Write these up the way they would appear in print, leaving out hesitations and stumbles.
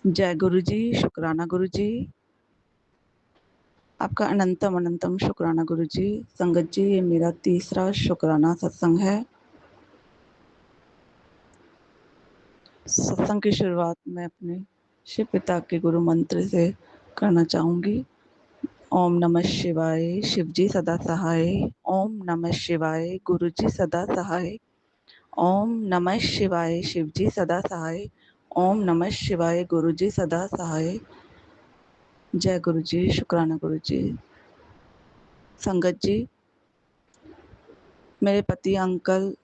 जय गुरु जी, शुक्राना गुरु जी। आपका अनंतम अनंतम शुक्राना गुरु जी। संगत जी, ये मेरा तीसरा शुक्राना सत्संग है। सत्संग की शुरुआत मैं अपने शिव पिता के गुरु मंत्र से करना चाहूंगी। ओम नमः शिवाय, शिव जी सदा सहाय। ओम नमः शिवाय, गुरु जी सदा सहाय। ओम नमः शिवाय, शिव जी सदा सहाय। ओम नमः शिवाय, गुरु जी सदा सहाय। जय गुरु जी, शुक्राना गुरु जी। संगत जी, मेरे पति अंकल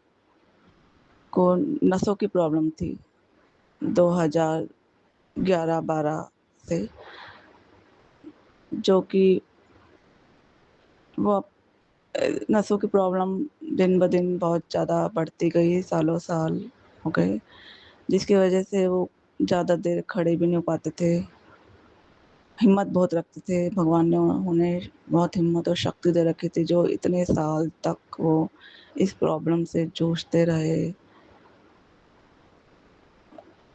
को नसों की प्रॉब्लम थी 2011-12 से, जो कि वो नसों की प्रॉब्लम दिन ब दिन बहुत ज़्यादा बढ़ती गई, सालों साल हो गए, जिसकी वजह से वो ज़्यादा देर खड़े भी नहीं हो पाते थे। हिम्मत बहुत रखते थे। भगवान ने उन्हें बहुत हिम्मत और शक्ति दे रखी थी, जो इतने साल तक वो इस प्रॉब्लम से जूझते रहे।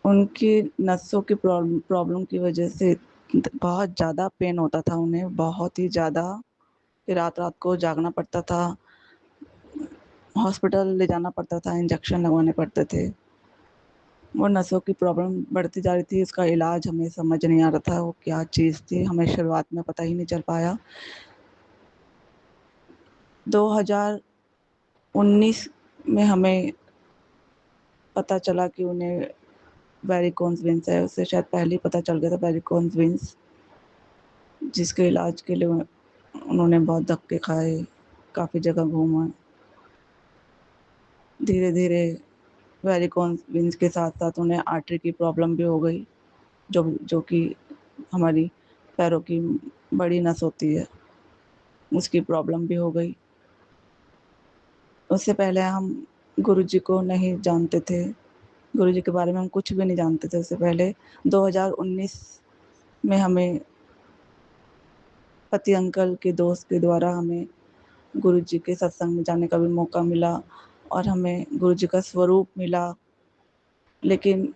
उनकी नसों की प्रॉब्लम की वजह से बहुत ज़्यादा पेन होता था उन्हें, बहुत ही ज़्यादा। फिर रात रात को जागना पड़ता था, हॉस्पिटल ले जाना पड़ता था, इंजेक्शन लगवाने पड़ते थे। वो नसों की प्रॉब्लम बढ़ती जा रही थी, उसका इलाज हमें समझ नहीं आ रहा था वो क्या चीज़ थी, हमें शुरुआत में पता ही नहीं चल पाया। 2019 में हमें पता चला कि उन्हें वेरिकोन्स वेन्स है। उससे शायद पहले ही पता चल गया था वेरिकोन्स वेन्स, जिसके इलाज के लिए उन्होंने बहुत धक्के खाए, काफ़ी जगह घूमा। धीरे धीरे वेरिकोन्स वेन्स के साथ साथ उन्हें आर्टरी की प्रॉब्लम भी हो गई, जो कि हमारी पैरों की बड़ी नस होती है, उसकी प्रॉब्लम भी हो गई। उससे पहले हम गुरुजी को नहीं जानते थे, गुरुजी के बारे में हम कुछ भी नहीं जानते थे। उससे पहले 2019 में हमें पति अंकल के दोस्त के द्वारा हमें गुरुजी के सत्संग में जाने का भी मौका मिला और हमें गुरुजी का स्वरूप मिला। लेकिन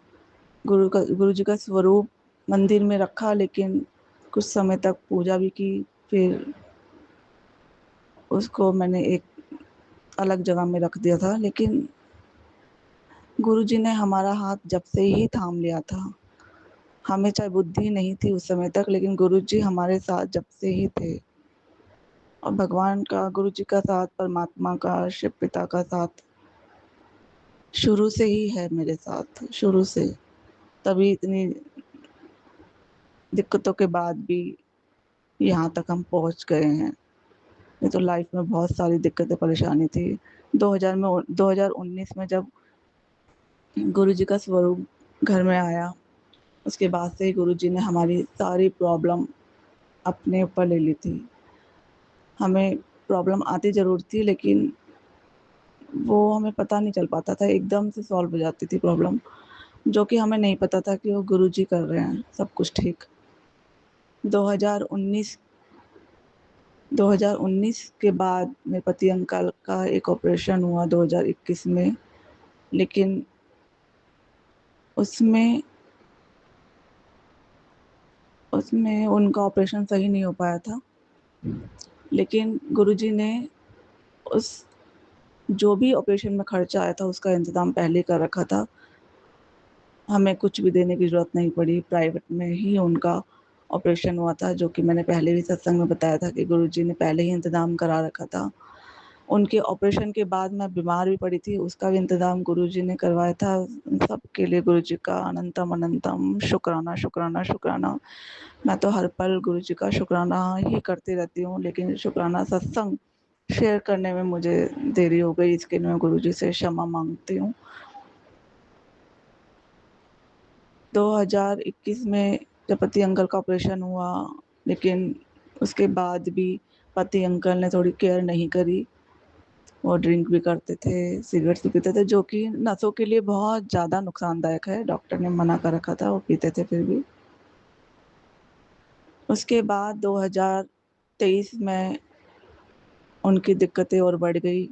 गुरुजी का स्वरूप मंदिर में रखा, लेकिन कुछ समय तक पूजा भी की। फिर उसको मैंने एक अलग जगह में रख दिया था। लेकिन गुरुजी ने हमारा हाथ जब से ही थाम लिया था। हमें चाहे बुद्धि नहीं थी उस समय तक, लेकिन गुरुजी हमारे साथ जब से ही थे। और भगवान का, गुरुजी का साथ, परमात्मा का, शिव पिता का साथ शुरू से ही है मेरे साथ, शुरू से। तभी इतनी दिक्कतों के बाद भी यहाँ तक हम पहुँच गए हैं। नहीं तो लाइफ में बहुत सारी दिक्कतें परेशानी थी। 2019 में जब गुरुजी का स्वरूप घर में आया, उसके बाद से ही गुरुजी ने हमारी सारी प्रॉब्लम अपने ऊपर ले ली थी। हमें प्रॉब्लम आती ज़रूर थी, लेकिन वो हमें पता नहीं चल पाता था, एकदम से सॉल्व हो जाती थी प्रॉब्लम, जो कि हमें नहीं पता था कि वो गुरुजी कर रहे हैं सब कुछ ठीक। 2019 2019 के बाद मेरे पति अंकल का एक ऑपरेशन हुआ 2021 में, लेकिन उसमें उसमें उनका ऑपरेशन सही नहीं हो पाया था। लेकिन गुरुजी ने उस जो भी ऑपरेशन में खर्चा आया था उसका इंतज़ाम पहले ही कर रखा था। हमें कुछ भी देने की ज़रूरत नहीं पड़ी, प्राइवेट में ही उनका ऑपरेशन हुआ था, जो कि मैंने पहले भी सत्संग में बताया था कि गुरुजी ने पहले ही इंतज़ाम करा रखा था। उनके ऑपरेशन के बाद मैं बीमार भी पड़ी थी, उसका भी इंतज़ाम गुरुजी ने करवाया था। सबके लिए गुरुजी का अनंतम अनंतम शुक्राना, शुक्राना, शुक्राना। मैं तो हर पल गुरुजी का शुक्राना ही करती रहती हूँ, लेकिन शुक्राना सत्संग शेयर करने में मुझे देरी हो गई, इसके लिए मैं गुरुजी से क्षमा माँगती हूँ। 2021 में जब पति अंकल का ऑपरेशन हुआ, लेकिन उसके बाद भी पति अंकल ने थोड़ी केयर नहीं करी। वो ड्रिंक भी करते थे, सिगरेट्स भी पीते थे, जो कि नसों के लिए बहुत ज़्यादा नुकसानदायक है। डॉक्टर ने मना कर रखा था, वो पीते थे फिर भी। उसके बाद 2023 में उनकी दिक्कतें और बढ़ गई।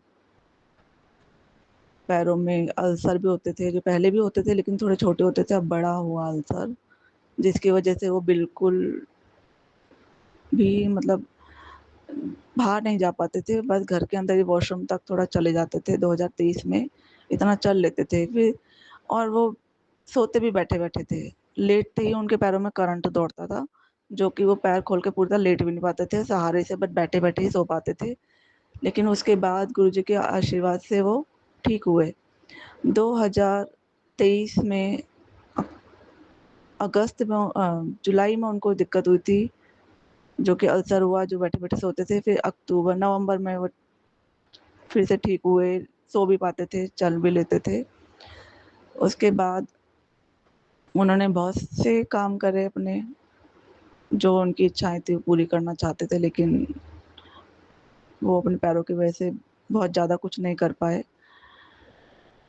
पैरों में अल्सर भी होते थे, जो पहले भी होते थे लेकिन थोड़े छोटे होते थे, अब बड़ा हुआ अल्सर। जिसकी वजह से वो बिल्कुल भी मतलब बाहर नहीं जा पाते थे, बस घर के अंदर ही वॉशरूम तक थोड़ा चले जाते थे 2023 में, इतना चल लेते थे फिर। और वो सोते भी बैठे-बैठे थे, लेटते ही उनके पैरों में करंट दौड़ता था, जो कि वो पैर खोल के पूरी तरह लेट भी नहीं पाते थे, सहारे से बस बैठे-बैठे ही सो पाते थे। लेकिन उसके बाद गुरुजी के आशीर्वाद से वो ठीक हुए। 2023 में अगस्त में जुलाई में उनको दिक्कत हुई थी, जो कि अल्सर हुआ, जो बैठे-बैठे सोते थे। फिर अक्टूबर नवंबर में वो फिर से ठीक हुए, सो भी पाते थे, चल भी लेते थे। उसके बाद उन्होंने बहुत से काम करे अपने, जो उनकी इच्छाएँ थी वो पूरी करना चाहते थे, लेकिन वो अपने पैरों की वजह से बहुत ज़्यादा कुछ नहीं कर पाए।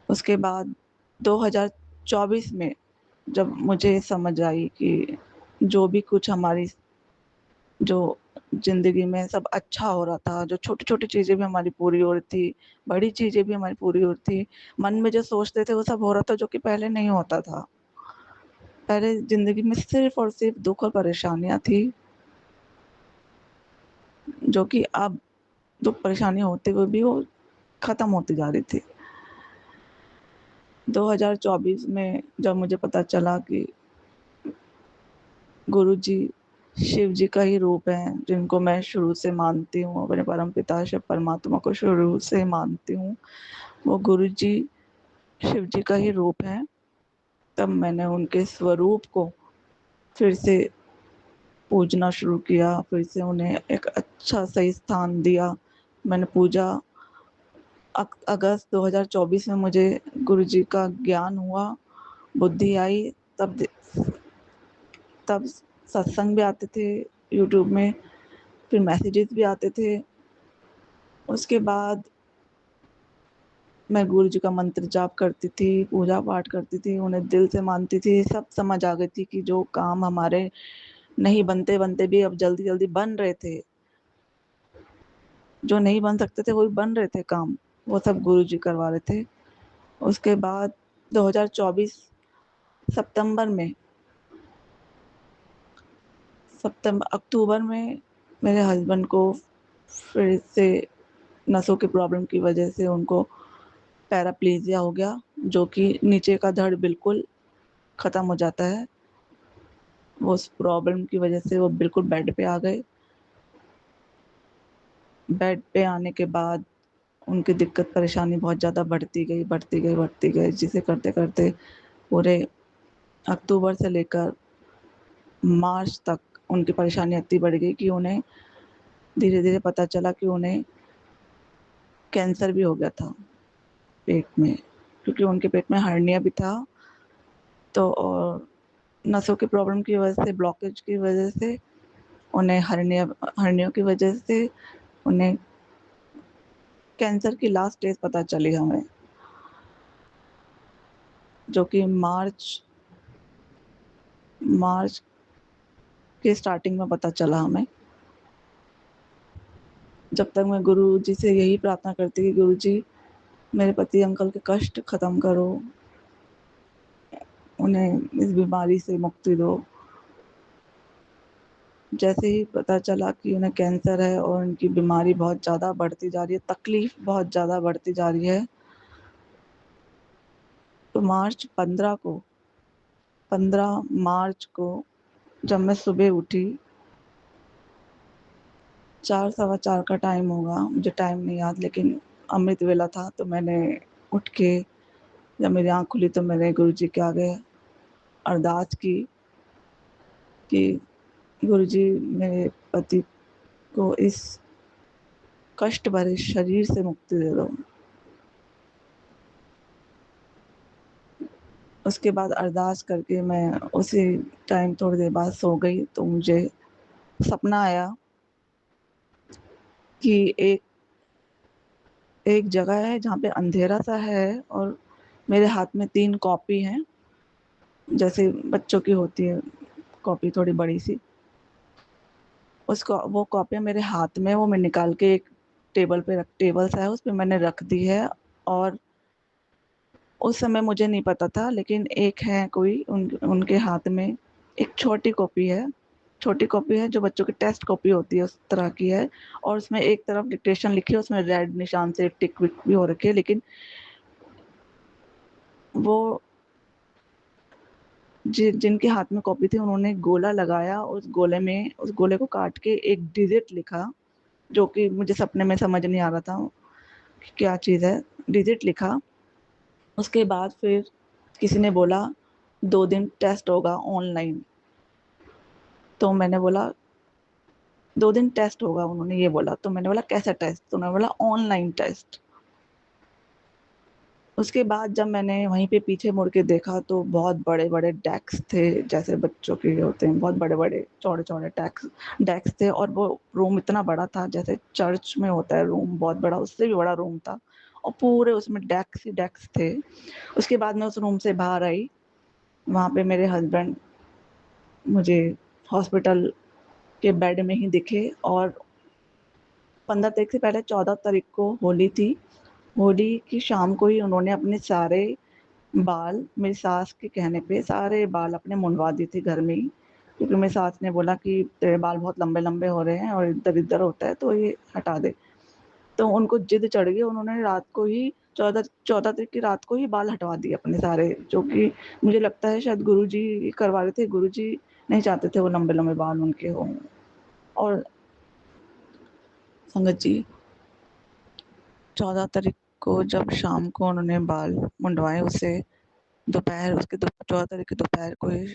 उसके बाद 2024 में जब मुझे समझ आई कि जो भी कुछ हमारी जो ज़िंदगी में सब अच्छा हो रहा था, जो छोटी-छोटी चीज़ें भी हमारी पूरी हो रही थी, बड़ी चीज़ें भी हमारी पूरी हो रही थी, मन में जो सोचते थे वो सब हो रहा था, जो कि पहले नहीं होता था। पहले ज़िंदगी में सिर्फ़ और सिर्फ़ दुःख और परेशानियाँ थी, जो कि अब दुःख परेशानी होते हुए भी वो ख़त्म होती जा रही थी। 2024 में जब मुझे पता चला कि गुरुजी शिव जी का ही रूप हैं, जिनको मैं शुरू से मानती हूँ, अपने परमपिता शिव परमात्मा को शुरू से मानती हूँ, वो गुरुजी शिव जी का ही रूप हैं। तब मैंने उनके स्वरूप को फिर से पूजना शुरू किया, फिर से उन्हें एक अच्छा सही स्थान दिया। मैंने पूजा अगस्त 2024 में मुझे गुरुजी का ज्ञान हुआ, बुद्धि आई, तब तब सत्संग भी आते थे यूट्यूब में, फिर मैसेजेस भी आते थे। उसके बाद मैं गुरुजी का मंत्र जाप करती थी, पूजा पाठ करती थी, उन्हें दिल से मानती थी। सब समझ आ गई थी कि जो काम हमारे नहीं बनते-बनते भी अब जल्दी-जल्दी बन रहे थे, जो नहीं बन सकते थे वो भी बन रहे थे काम, वो सब गुरुजी करवा रहे थे। उसके बाद 2024 सितंबर में अक्टूबर में मेरे हस्बैंड को फिर से नसों की प्रॉब्लम की वजह से उनको पैराप्लेजिया हो गया, जो कि नीचे का धड़ बिल्कुल ख़त्म हो जाता है। वो उस प्रॉब्लम की वजह से वो बिल्कुल बेड पे आ गए। बेड पे आने के बाद उनकी दिक्कत परेशानी बहुत ज़्यादा बढ़ती गई, जिसे करते-करते पूरे अक्टूबर से लेकर मार्च तक उनकी परेशानी इतनी बढ़ गई कि उन्हें धीरे-धीरे पता चला कि उन्हें कैंसर भी हो गया था पेट में, क्योंकि उनके पेट में हर्निया भी था। तो और नसों की प्रॉब्लम की वजह से, ब्लॉकेज की वजह से उन्हें हर्नियों की वजह से उन्हें कैंसर की लास्ट स्टेज पता चली हमें, जो कि मार्च के स्टार्टिंग में पता चला हमें। जब तक मैं गुरुजी से यही प्रार्थना करती कि गुरुजी मेरे पति अंकल के कष्ट ख़त्म करो, उन्हें इस बीमारी से मुक्ति दो। जैसे ही पता चला कि उन्हें कैंसर है और उनकी बीमारी बहुत ज़्यादा बढ़ती जा रही है, तकलीफ़ बहुत ज़्यादा बढ़ती जा रही है, तो 15 मार्च को जब मैं सुबह उठी, 4 सवा 4 का टाइम होगा, मुझे टाइम नहीं याद, लेकिन अमृत वेला था। तो मैंने उठ के जब मेरी आँख खुली तो मैंने गुरुजी के आगे अरदास की कि गुरुजी मेरे पति को इस कष्ट भरे शरीर से मुक्ति दे दो। उसके बाद अरदास करके मैं उसी टाइम थोड़ी देर बाद सो गई, तो मुझे सपना आया कि एक एक जगह है जहाँ पे अंधेरा सा है और मेरे हाथ में 3 कॉपी हैं, जैसे बच्चों की होती है कॉपी थोड़ी बड़ी-सी। उसको वो कॉपियाँ मेरे हाथ में, वो मैं निकाल के एक टेबल सा है, उस पे मैंने रख दी है। और उस समय मुझे नहीं पता था, लेकिन एक है कोई उनके हाथ में एक छोटी कॉपी है जो बच्चों की टेस्ट कॉपी होती है, उस तरह की है। और उसमें एक तरफ डिक्टेशन लिखी है, उसमें रेड निशान से टिक विक भी हो रखी है, लेकिन वो जिनके हाथ में कॉपी थी उन्होंने गोला लगाया, उस गोले को काट के एक डिजिट लिखा, जो कि मुझे सपने में समझ नहीं आ रहा था कि क्या चीज़ है। डिजिट लिखा। उसके बाद फिर किसी ने बोला 2 दिन टेस्ट होगा ऑनलाइन। तो मैंने बोला 2 दिन टेस्ट होगा, उन्होंने ये बोला। तो मैंने बोला कैसा टेस्ट? तो उन्होंने बोला ऑनलाइन टेस्ट। उसके बाद जब मैंने वहीं पे पीछे मुड़ के देखा तो बहुत बड़े बड़े डेस्क थे, जैसे बच्चों के होते हैं, बहुत बड़े बड़े चौड़े चौड़े डेस्क डेस्क थे। और वो रूम इतना बड़ा था, जैसे चर्च में होता है रूम बहुत बड़ा, उससे भी बड़ा रूम था। और पूरे उसमें डेस्क ही डेस्क थे। उसके बाद मैं उस रूम से बाहर आई। वहाँ पे मेरे हस्बैंड मुझे हॉस्पिटल के बेड में ही दिखे। और 15 तारीख से पहले 14 तारीख को होली थी। होली की शाम को ही उन्होंने अपने सारे बाल, मेरी सास के कहने पे सारे बाल अपने मुंडवा दिए थे घर में ही। क्योंकि मेरी सास ने बोला कि तेरे बाल बहुत लंबे लंबे हो रहे हैं और इधर इधर होता है, तो ये हटा दे। तो उनको जिद चढ़ गई, उन्होंने रात को ही 14 तारीख की रात को ही बाल हटवा दिए अपने सारे। जो कि मुझे लगता है शायद गुरुजी करवा रहे थे, गुरुजी नहीं चाहते थे वो लंबे लंबे बाल उनके हों। और संगत जी, 14 तारीख को जब शाम को उन्होंने बाल मुंडवाए, उसे दोपहर, उसके 14 तारीख की दोपहर को ही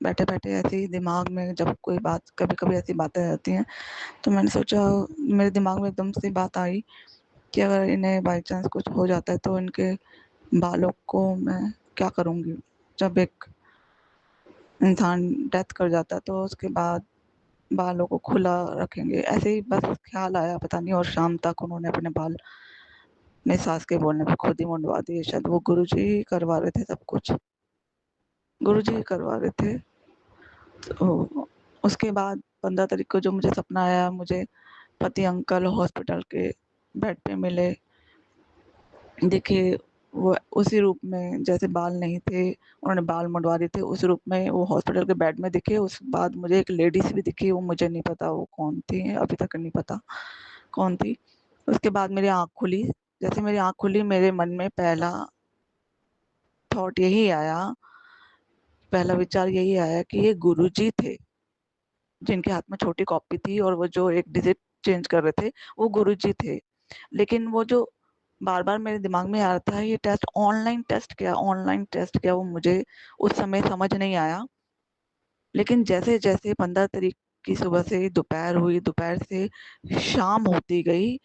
बैठे बैठे ऐसे ही दिमाग में जब कोई बात, कभी कभी ऐसी बातें आती हैं, तो मैंने सोचा, मेरे दिमाग में एकदम से बात आई कि अगर इन्हें बाई चांस कुछ हो जाता है तो इनके बालों को मैं क्या करूँगी। जब एक इंसान डेथ कर जाता है तो उसके बाद बालों को खुला रखेंगे, ऐसे ही बस ख्याल आया, पता नहीं। और शाम तक उन्होंने अपने बाल मेरी सास के बोलने पे खुद ही मुंडवा दिए। शायद वो गुरुजी ही करवा रहे थे सब कुछ, गुरुजी ही करवा रहे थे। तो उसके बाद 15 तारीख को जो मुझे सपना आया, मुझे पति अंकल हॉस्पिटल के बेड पे मिले, दिखे। वो उसी रूप में, जैसे बाल नहीं थे, उन्होंने बाल मुंडवा दिए थे, उस रूप में वो हॉस्पिटल के बेड में दिखे। उस बाद मुझे एक लेडीज भी दिखी, वो मुझे नहीं पता वो कौन थी, अभी तक नहीं पता कौन थी। उसके बाद मेरी आँख खुली। जैसे मेरी आँख खुली, मेरे मन में पहला थॉट यही आया, पहला विचार यही आया कि ये गुरुजी थे, जिनके हाथ में छोटी कॉपी थी और वो जो एक डिजिट चेंज कर रहे थे, वो गुरुजी थे। लेकिन वो जो बार बार मेरे दिमाग में आ रहा था, ये टेस्ट ऑनलाइन टेस्ट क्या, ऑनलाइन टेस्ट क्या, वो मुझे उस समय समझ नहीं आया। लेकिन जैसे जैसे 15 तारीख की सुबह से दोपहर हुई, दोपहर से शाम होती गई,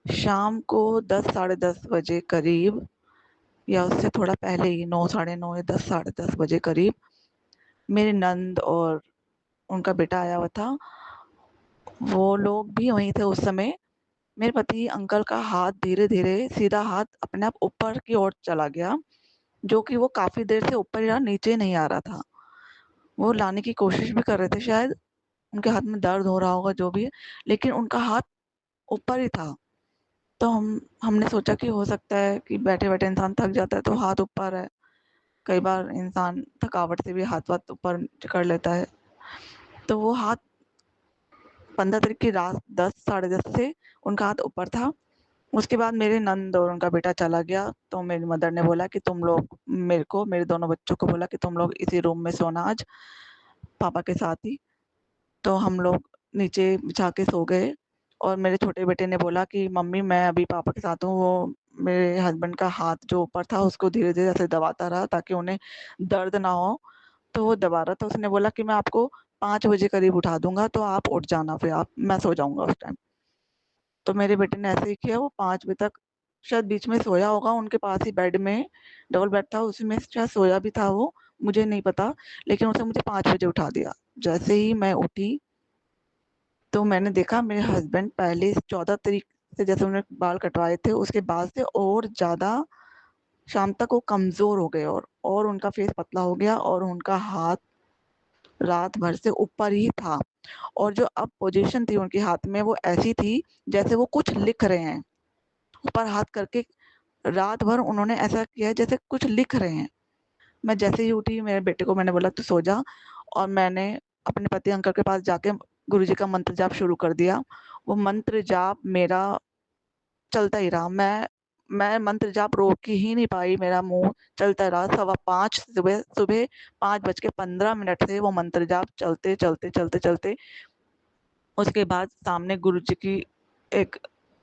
शाम को 10 साढ़े 10 बजे करीब, या उससे थोड़ा पहले ही 9 साढ़े 9 या 10 साढ़े 10 बजे करीब, मेरी नंद और उनका बेटा आया हुआ था। वो लोग भी वहीं थे उस समय। मेरे पति अंकल का हाथ धीरे धीरे, सीधा हाथ अपने आप ऊपर की ओर चला गया, जो कि वो काफी देर से ऊपर ही रहा, नीचे नहीं आ रहा था। वो लाने की कोशिश भी कर रहे थे, शायद उनके हाथ में दर्द हो रहा होगा, जो भी है, लेकिन उनका हाथ ऊपर ही था। तो हमने सोचा कि हो सकता है कि बैठे बैठे इंसान थक जाता है तो हाथ ऊपर है। कई बार इंसान थकावट से भी हाथ वाथ ऊपर कर लेता है। तो वो हाथ 15 तारीख की रात 10 साढ़े 10 से उनका हाथ ऊपर था। उसके बाद मेरे नंद और उनका बेटा चला गया, तो मेरी मदर ने बोला कि तुम लोग, मेरे दोनों बच्चों को बोला कि तुम लोग इसी रूम में सोना आज, पापा के साथ ही। तो हम लोग नीचे बिछा के सो गए। और मेरे छोटे बेटे ने बोला कि मम्मी मैं अभी पापा के साथ हूँ। वो मेरे हस्बैंड का हाथ जो ऊपर था उसको धीरे धीरे ऐसे दबाता रहा ताकि उन्हें दर्द ना हो। तो वो दबा रहा था। उसने बोला कि मैं आपको 5 बजे करीब उठा दूंगा, तो आप उठ जाना, फिर आप, मैं सो जाऊंगा उस टाइम। तो मेरे बेटे ने ऐसे ही किया। वो 5 बजे तक शायद बीच में सोया होगा, उनके पास ही बेड में डबल बेड था, उसी में शायद सोया भी था वो, मुझे नहीं पता। लेकिन उसने मुझे 5 बजे उठा दिया। जैसे ही मैं उठी तो मैंने देखा मेरे हस्बैंड पहले 14 तारीख से, जैसे उन्होंने बाल कटवाए थे उसके बाद से और ज्यादा शाम तक वो कमजोर हो गए, और उनका फेस पतला हो गया, और उनका हाथ रात भर से ऊपर ही था। और जो अब पोजीशन थी उनके हाथ में, वो ऐसी थी जैसे वो कुछ लिख रहे हैं, ऊपर हाथ करके। रात भर उन्होंने ऐसा किया जैसे कुछ लिख रहे हैं। मैं जैसे ही उठी, मेरे बेटे को मैंने बोला तू सो जा। और मैंने अपने पति अंकल के पास जाके गुरुजी का मंत्र जाप शुरू कर दिया। वो मंत्र जाप मेरा चलता ही रहा। मैं मंत्र जाप रोक ही नहीं पाई, मेरा मुंह चलता रहा। 5:15 सुबह सुबह 5:15 से वो मंत्र जाप चलते चलते चलते चलते। उसके बाद सामने गुरुजी की एक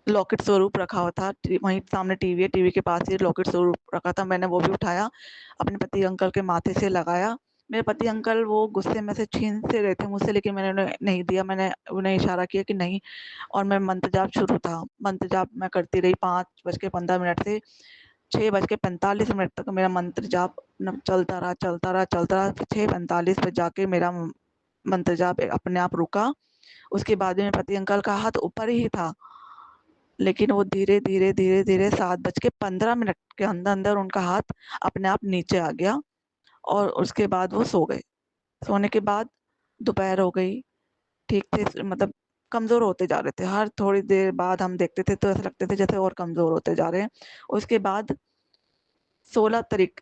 लॉकेट स्वरूप रखा हुआ था, वहीं सामने टीवी है, टीवी के पास ही लॉकेट स्वरूप रखा था। मैंने वो भी उठाया, अपने पति अंकल के माथे से लगाया। मेरे पति अंकल वो गुस्से में से छीन से रहे थे मुझसे, लेकिन मैंने उन्हें नहीं दिया। मैंने उन्हें इशारा किया कि नहीं, और मैं मंत्र जाप शुरू था। मंत्र जाप मैं करती रही 5:15 से 6:45 तक मेरा मंत्र जाप चलता रहा चलता रहा चलता रहा। 6:45 पे जाके मेरा मंत्र जाप अपने आप रुका। उसके बाद में पति अंकल का हाथ ऊपर ही था, लेकिन वो धीरे धीरे धीरे धीरे 7:15 के अंदर अंदर उनका हाथ अपने आप नीचे आ गया, और उसके बाद वो सो गए। सोने के बाद दोपहर हो गई, ठीक थे, मतलब कमजोर होते जा रहे थे। हर थोड़ी देर बाद हम देखते थे तो ऐसा लगते थे जैसे और कमजोर होते जा रहे हैं। उसके बाद 16 तारीख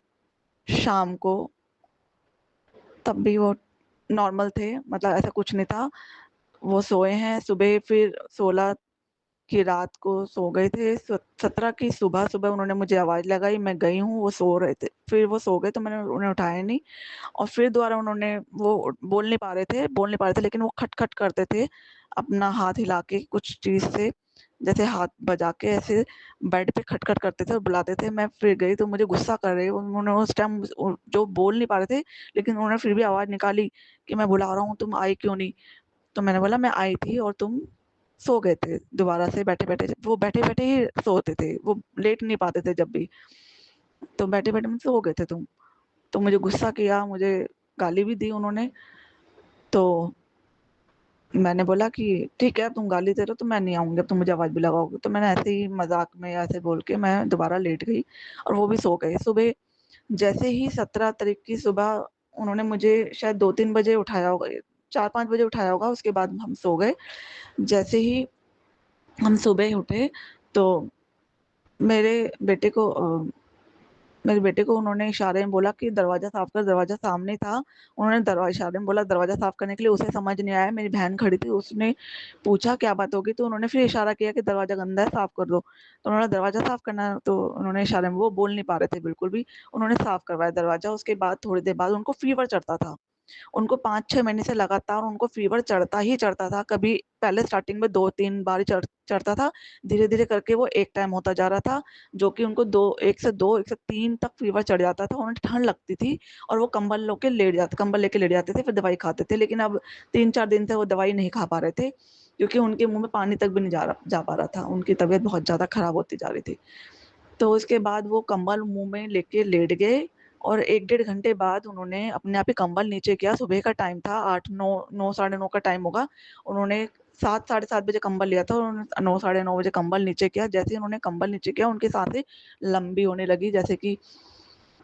शाम को, तब भी वो नॉर्मल थे, मतलब ऐसा कुछ नहीं था। वो सोए हैं। सुबह फिर 16 की रात को सो गए थे। 17 की सुबह सुबह उन्होंने मुझे आवाज लगाई, मैं गई हूँ, वो सो रहे थे। फिर वो सो गए तो मैंने उन्हें उठाया नहीं, और फिर दोबारा उन्होंने, वो बोल नहीं पा रहे थे, लेकिन वो खटखट करते थे अपना हाथ हिला के कुछ चीज से, जैसे हाथ बजा के ऐसे बेड पे खटखट करते थे और बुलाते थे। मैं फिर गई तो मुझे गुस्सा कर रहे, उन्होंने उस टाइम जो बोल नहीं पा रहे थे, लेकिन उन्होंने फिर भी आवाज निकाली कि मैं बुला रहा हूँ, तुम आई क्यों नहीं। तो मैंने बोला मैं आई थी और तुम सो गए थे। दोबारा से बैठे बैठे, वो बैठे बैठे ही सोते थे, वो लेट नहीं पाते थे जब भी, तो बैठे बैठे में सो गए थे तुम। तो मुझे गुस्सा किया, मुझे गाली भी दी उन्होंने। तो मैंने बोला कि ठीक है, तुम गाली दे रहे हो तो मैं नहीं आऊंगी, अब तुम मुझे आवाज भी लगाओगे। तो मैंने ऐसे ही मजाक में ऐसे बोल के मैं दोबारा लेट गई, और वो भी सो गए। सुबह जैसे ही 17 तारीख की सुबह उन्होंने मुझे शायद 2-3 बजे उठाया होगा, 4-5 बजे उठाया होगा। उसके बाद हम सो गए। जैसे ही हम सुबह उठे तो मेरे बेटे को मेरे बेटे को उन्होंने इशारे में बोला कि दरवाजा साफ कर। दरवाजा सामने था, उन्होंने दरवाजा इशारे में बोला दरवाजा साफ करने के लिए। उसे समझ नहीं आया, मेरी बहन खड़ी थी, उसने पूछा क्या बात होगी, तो उन्होंने फिर इशारा किया कि दरवाजा गंदा है, साफ कर दो। तो उन्होंने दरवाजा साफ करना, तो उन्होंने इशारे में, वो बोल नहीं पा रहे थे बिल्कुल भी, उन्होंने साफ करवाया दरवाजा। उसके बाद थोड़ी देर बाद उनको फीवर चढ़ता था। उनको 5-6 महीने से लगातार उनको फीवर चढ़ता ही चढ़ता था। कभी पहले स्टार्टिंग में 2-3 बार ही चढ़ता था, धीरे धीरे करके वो एक टाइम होता जा रहा था, जो कि उनको 1 से 3 तक फीवर चढ़ जाता था। उन्हें ठंड लगती थी और वो कंबल लेके लेट जाते थे, फिर दवाई खाते थे। लेकिन अब 3-4 दिन से वो दवाई नहीं खा पा रहे थे, क्योंकि उनके मुंह में पानी तक भी नहीं जा पा रहा था। उनकी तबीयत बहुत ज्यादा खराब होती जा रही थी। तो उसके बाद वो कंबल मुंह में लेके लेट गए, और 1-1.5 घंटे बाद उन्होंने अपने आप ही कंबल नीचे किया। सुबह का टाइम था, 8-9 9 साढ़े 9 का टाइम होगा। उन्होंने 7 साढ़े 7 बजे कंबल लिया था, और उन्होंने 9 साढ़े 9 बजे कंबल नीचे किया। जैसे ही उन्होंने कंबल नीचे किया, उनकी सांसें लंबी होने लगी, जैसे कि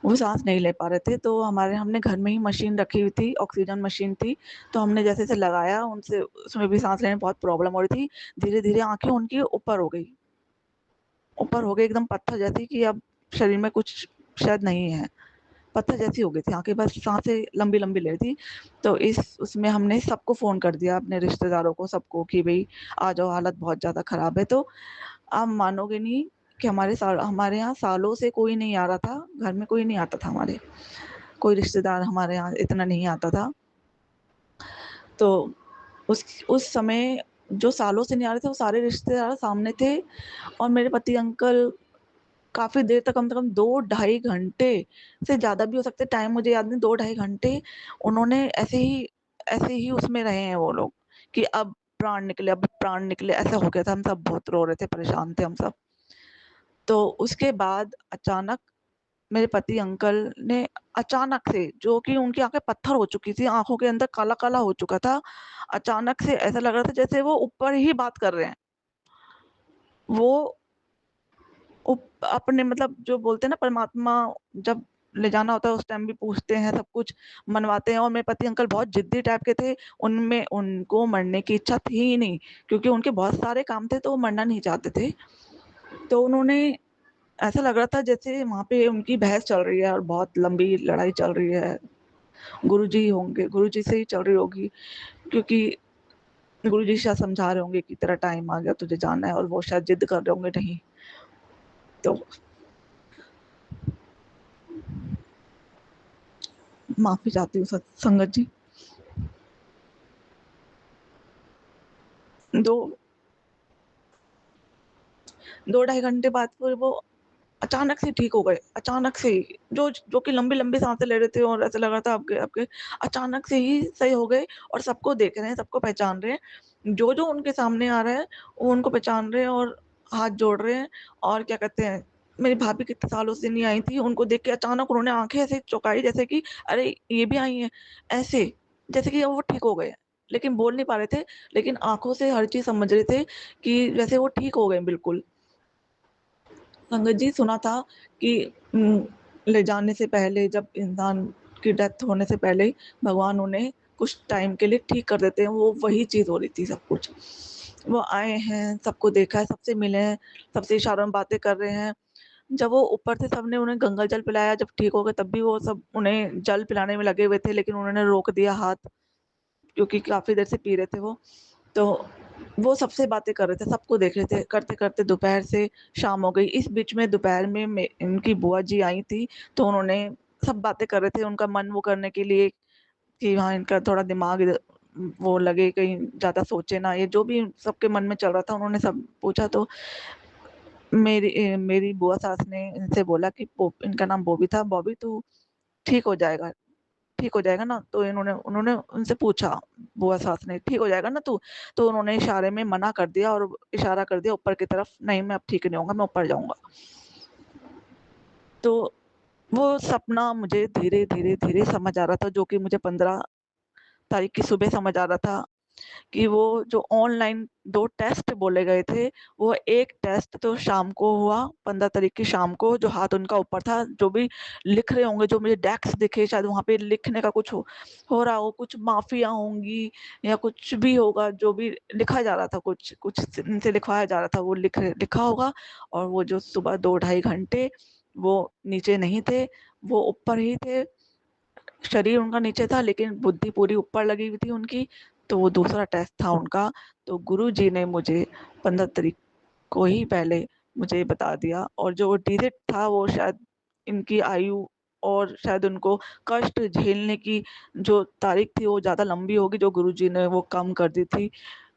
वो सांस नहीं ले पा रहे थे। तो हमने घर में ही मशीन रखी हुई थी, ऑक्सीजन मशीन थी। तो हमने जैसे से लगाया उनसे, उसमें भी सांस लेने में बहुत प्रॉब्लम हो रही थी। धीरे धीरे आंखें उनकी ऊपर हो गई एकदम पत्थर जैसी, कि अब शरीर में कुछ शायद नहीं है, पत्थर जैसी हो गई थी आंखें, बस सांसें लंबी लंबी ले रही थी। तो इस उसमें हमने सबको फोन कर दिया, अपने रिश्तेदारों को, सबको, कि भाई आ जाओ, हालत बहुत ज्यादा खराब है। तो आप मानोगे नहीं कि हमारे यहाँ सालों से कोई नहीं आ रहा था, घर में कोई नहीं आता था, हमारे कोई रिश्तेदार हमारे यहाँ इतना नहीं आता था। तो उस समय जो सालों से नहीं आ रहे थे, वो सारे रिश्तेदार सामने थे। और मेरे पति अंकल काफी देर तक, कम से कम 2-2.5 घंटे से ज्यादा भी हो सकते, टाइम मुझे याद नहीं, 2-2.5 घंटे उन्होंने ऐसे ही उसमें रहे हैं वो लोग, कि अब प्राण निकले, अब प्राण निकले, ऐसा हो गया था। हम सब बहुत रो रहे थे, परेशान थे हम सब। तो उसके बाद अचानक मेरे पति अंकल ने, अचानक से, जो कि उनकी आंखें पत्थर हो चुकी थी, आंखों के अंदर काला काला हो चुका था, अचानक से ऐसा लग रहा था जैसे वो ऊपर ही बात कर रहे हैं। वो अपने, मतलब जो बोलते हैं ना, परमात्मा जब ले जाना होता है उस टाइम भी पूछते हैं, सब कुछ मनवाते हैं। और मेरे पति अंकल बहुत जिद्दी टाइप के थे, उनमें उनको मरने की इच्छा थी ही नहीं, क्योंकि उनके बहुत सारे काम थे, तो वो मरना नहीं चाहते थे। तो उन्होंने, ऐसा लग रहा था जैसे वहां पे उनकी बहस चल रही है और बहुत लंबी लड़ाई चल रही है। गुरुजी ही होंगे, गुरुजी से ही चल रही होगी, क्योंकि गुरुजी शायद समझा रहे होंगे कि तेरा टाइम आ गया, तुझे जाना है, और वो शायद जिद कर रहे होंगे नहीं। तो माफ़ी चाहती हूँ संगत जी। 2 2 ढाई घंटे बाद फिर वो अचानक से ठीक हो गए, अचानक से ही। जो कि लंबी-लंबी साँसें ले रहे थे और ऐसा लग रहा था अब गए, अब गए, अचानक से ही सही हो गए और सबको देख रहे हैं, सबको पहचान रहे हैं। जो उनके सामने आ रहा है, वो उनको पहचान रहे हैं और हाथ जोड़ रहे हैं। और क्या कहते हैं, मेरी भाभी कितने सालों से नहीं आई थी, उनको देख के अचानक उन्होंने आँखें ऐसे चौंकाई जैसे कि अरे! ये भी आई हैं, ऐसे, जैसे कि वो ठीक हो गए हैं। लेकिन बोल नहीं पा रहे थे, लेकिन आँखों से हर चीज़ समझ रहे थे कि जैसे वो ठीक हो गए बिल्कुल। संगत जी, सुना था कि ले जाने से पहले, जब इंसान की डेथ होने से पहले भगवान उन्हें कुछ टाइम के लिए ठीक कर देते हैं, वो वही चीज़ हो रही थी सब कुछ। वो आए हैं, सबको देखा है, सबसे मिले हैं, सबसे इशारों में बातें कर रहे हैं। जब वो ऊपर से सबने उन्हें गंगा जल पिलाया, जब ठीक हो गए तब भी वो सब उन्हें जल पिलाने में लगे हुए थे, लेकिन उन्होंने रोक दिया हाथ, क्योंकि काफ़ी देर से पी रहे थे वो। तो वो सबसे बातें कर रहे थे, सबको देख रहे थे, करते-करते दोपहर से शाम हो गई। इस बीच में दोपहर में इनकी बुआ जी आई थी, तो उन्होंने सब बातें कर रहे थे, उनका मन वो करने के लिए कि हाँ, इनका थोड़ा दिमाग इधर वो लगे, कहीं ज़्यादा सोचे ना, ये जो भी सबके मन में चल रहा था, उन्होंने सब पूछा। तो मेरी बुआ सास ने इनसे बोला कि इनका नाम बॉबी था, "बॉबी, तू ठीक हो जाएगा।" ठीक हो जाएगा ना? तो इन्होंने उन्होंने उनसे पूछा, बुआ सास ने, "ठीक हो जाएगा ना तू?" तो उन्होंने इशारे में मना कर दिया और इशारा कर दिया ऊपर की तरफ, "नहीं, मैं अब ठीक नहीं होऊँगा, मैं ऊपर जाऊँगा।" तो वो सपना मुझे धीरे-धीरे, धीरे समझ आ रहा था, जो कि मुझे 15 तारीख की सुबह समझ आ रहा था। कि वो जो ऑनलाइन 2 टेस्ट बोले गए थे, वो 1 टेस्ट तो शाम को हुआ, 15 तारीख की शाम को, जो हाथ उनका ऊपर था, जो भी लिख रहे होंगे, जो मुझे डेस्क दिखे, शायद वहाँ पे लिखने का कुछ हो रहा हो, कुछ माफ़िया होंगी या कुछ भी होगा, जो भी लिखा जा रहा था, कुछ कुछ इनसे लिखवाया जा रहा था, वो लिखा होगा। और वो जो सुबह 2 ढाई घंटे, वो नीचे नहीं थे, वो ऊपर ही थे। शरीर उनका नीचे था, लेकिन बुद्धि पूरी ऊपर लगी हुई थी उनकी। तो वो दूसरा टेस्ट था उनका। तो गुरुजी ने मुझे 15 तारीख को ही पहले मुझे बता दिया, और जो डिजिट था वो शायद इनकी आयु और शायद उनको कष्ट झेलने की जो तारीख थी वो ज़्यादा लंबी होगी, जो गुरुजी ने वो कम कर दी थी।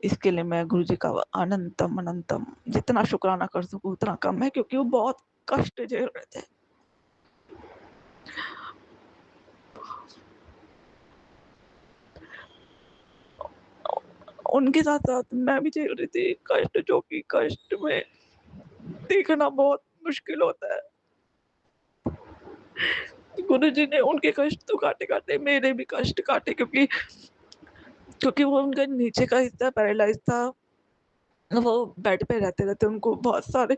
इसके लिए मैं गुरुजी का अनंतम, अनंतम जितना शुक्राना कर सकूँ उतना कम है, क्योंकि वो बहुत कष्ट झेल रहे थे। उनके साथ-साथ मैं भी झेल रही थी कष्ट, जो कि कष्ट में देखना बहुत मुश्किल होता है। गुरुजी ने उनके कष्ट तो काटे-काटे, मेरे भी कष्ट काटे, क्योंकि क्योंकि वो उनका नीचे का हिस्सा पैरालाइज़ था। वो बेड पे रहते-रहते उनको बहुत सारे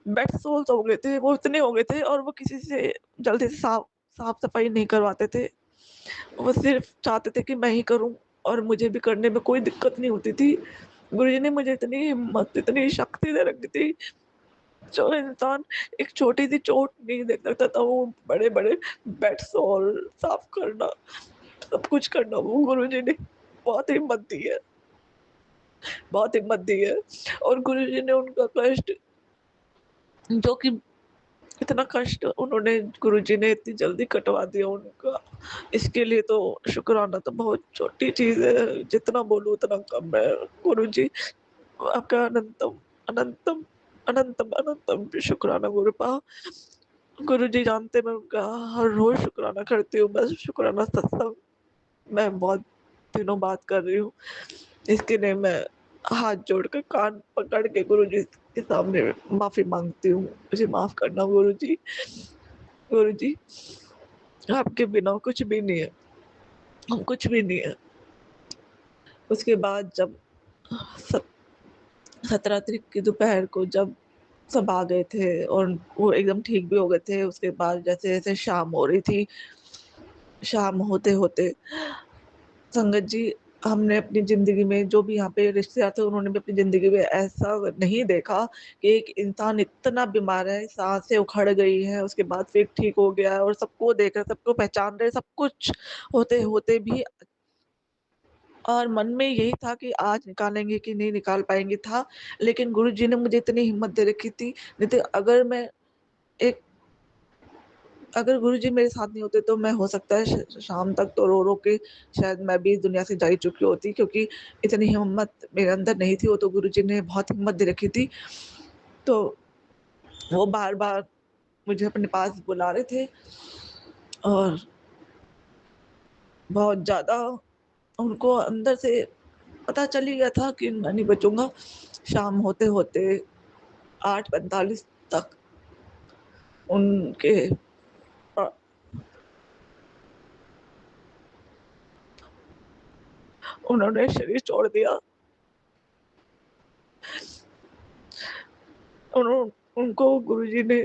बेड सोल्स हो गए थे, वो इतने हो गए थे, और वो किसी से जल्दी से साफ-सफाई नहीं करवाते थे। वो सिर्फ़ चाहते थे कि मैं ही करूँ, और मुझे भी करने में कोई दिक्कत नहीं होती थी। गुरुजी ने मुझे इतनी हिम्मत, इतनी शक्ति दे रखी थी, जो इंसान एक छोटी-सी चोट नहीं देख सकता था, वो बड़े-बड़े बेड सॉल साफ करना, सब कुछ करना, वो गुरुजी ने बहुत हिम्मत दी है, बहुत हिम्मत दी है। और गुरुजी ने उनका कष्ट, जो कि इतना कष्ट उन्होंने गुरुजी ने इतनी जल्दी कटवा दिया उनका, इसके लिए तो शुक्राना तो बहुत छोटी चीज़ है, जितना बोलूँ उतना कम है। गुरुजी, आपका अनंतम, अनंतम, अनंतम, अनंतम शुक्राना गुरुपा। गुरुजी जानते, मैं उनका हर रोज़ शुक्राना करती हूँ, बस शुक्राना सत्संग मैं बहुत दिनों बाद कर रही हूँ। इसके लिए मैं हाथ जोड़कर कान पकड़ के गुरुजी के सामने माफ़ी माँगती हूँ। मुझे माफ़ करना गुरुजी। गुरुजी, आपके बिना कुछ भी नहीं है, हम कुछ भी नहीं है। उसके बाद जब सत 17 तारीख की दोपहर को जब सब आ गए थे और वो एकदम ठीक भी हो गए थे, उसके बाद जैसे-जैसे शाम हो रही थी, शाम होते-होते संगत जी, हमने अपनी ज़िंदगी में जो भी यहाँ पे रिश्तेदार थे, उन्होंने भी अपनी ज़िंदगी में ऐसा नहीं देखा कि एक इंसान इतना बीमार है, साँसें उखड़ गई हैं, उसके बाद फिर ठीक हो गया है और सबको देख रहे, सबको पहचान रहे, सब कुछ होते-होते भी और मन में यही था कि आज निकालेंगे कि नहीं निकाल पाएँगे था, लेकिन गुरुजी ने मुझे इतनी हिम्मत दे रखी थी, नहीं तो एक अगर गुरुजी मेरे साथ नहीं होते तो मैं हो सकता है श शाम तक तो रो-रो के शायद मैं भी इस दुनिया से जा ही चुकी होती, क्योंकि इतनी हिम्मत मेरे अंदर नहीं थी, वो तो गुरुजी ने बहुत हिम्मत दे रखी थी। तो वो बार-बार मुझे अपने पास बुला रहे थे और बहुत ज़्यादा उनको अंदर से पता चल ही गया था कि मैं नहीं बचूँगा। शाम होते-होते 8:45 तक उनके अ, उन्होंने शरीर छोड़ दिया। उन्हों उनको गुरुजी ने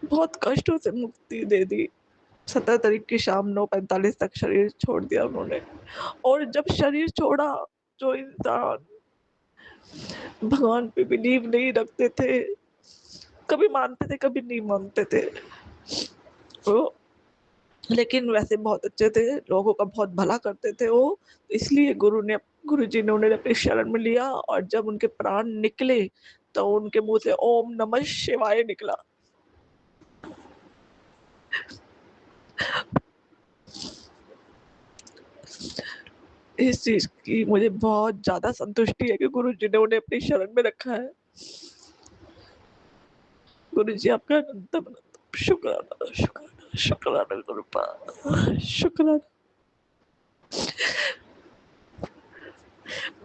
बहुत कष्टों से मुक्ति दे दी। 17 तारीख की शाम 9:45 तक शरीर छोड़ दिया उन्होंने। और जब शरीर छोड़ा, जो इंसान भगवान पे बिलीव नहीं रखते थे, कभी मानते थे, कभी नहीं मानते थे। वो लेकिन वैसे बहुत अच्छे थे, लोगों का बहुत भला करते थे वो, इसलिए गुरुजी ने उन्हें अपनी शरण में लिया और जब उनके प्राण निकले, तो उनके मुँह से ओम नमः शिवाय निकला। इस चीज़ की मुझे बहुत ज़्यादा संतुष्टि है कि गुरुजी ने उन्हें अपनी शरण में रखा है। गुरुजी आपका अनंत-अनंत शुक्राना, शुक्राना, शुक्राना गुरुपा शुक्राना।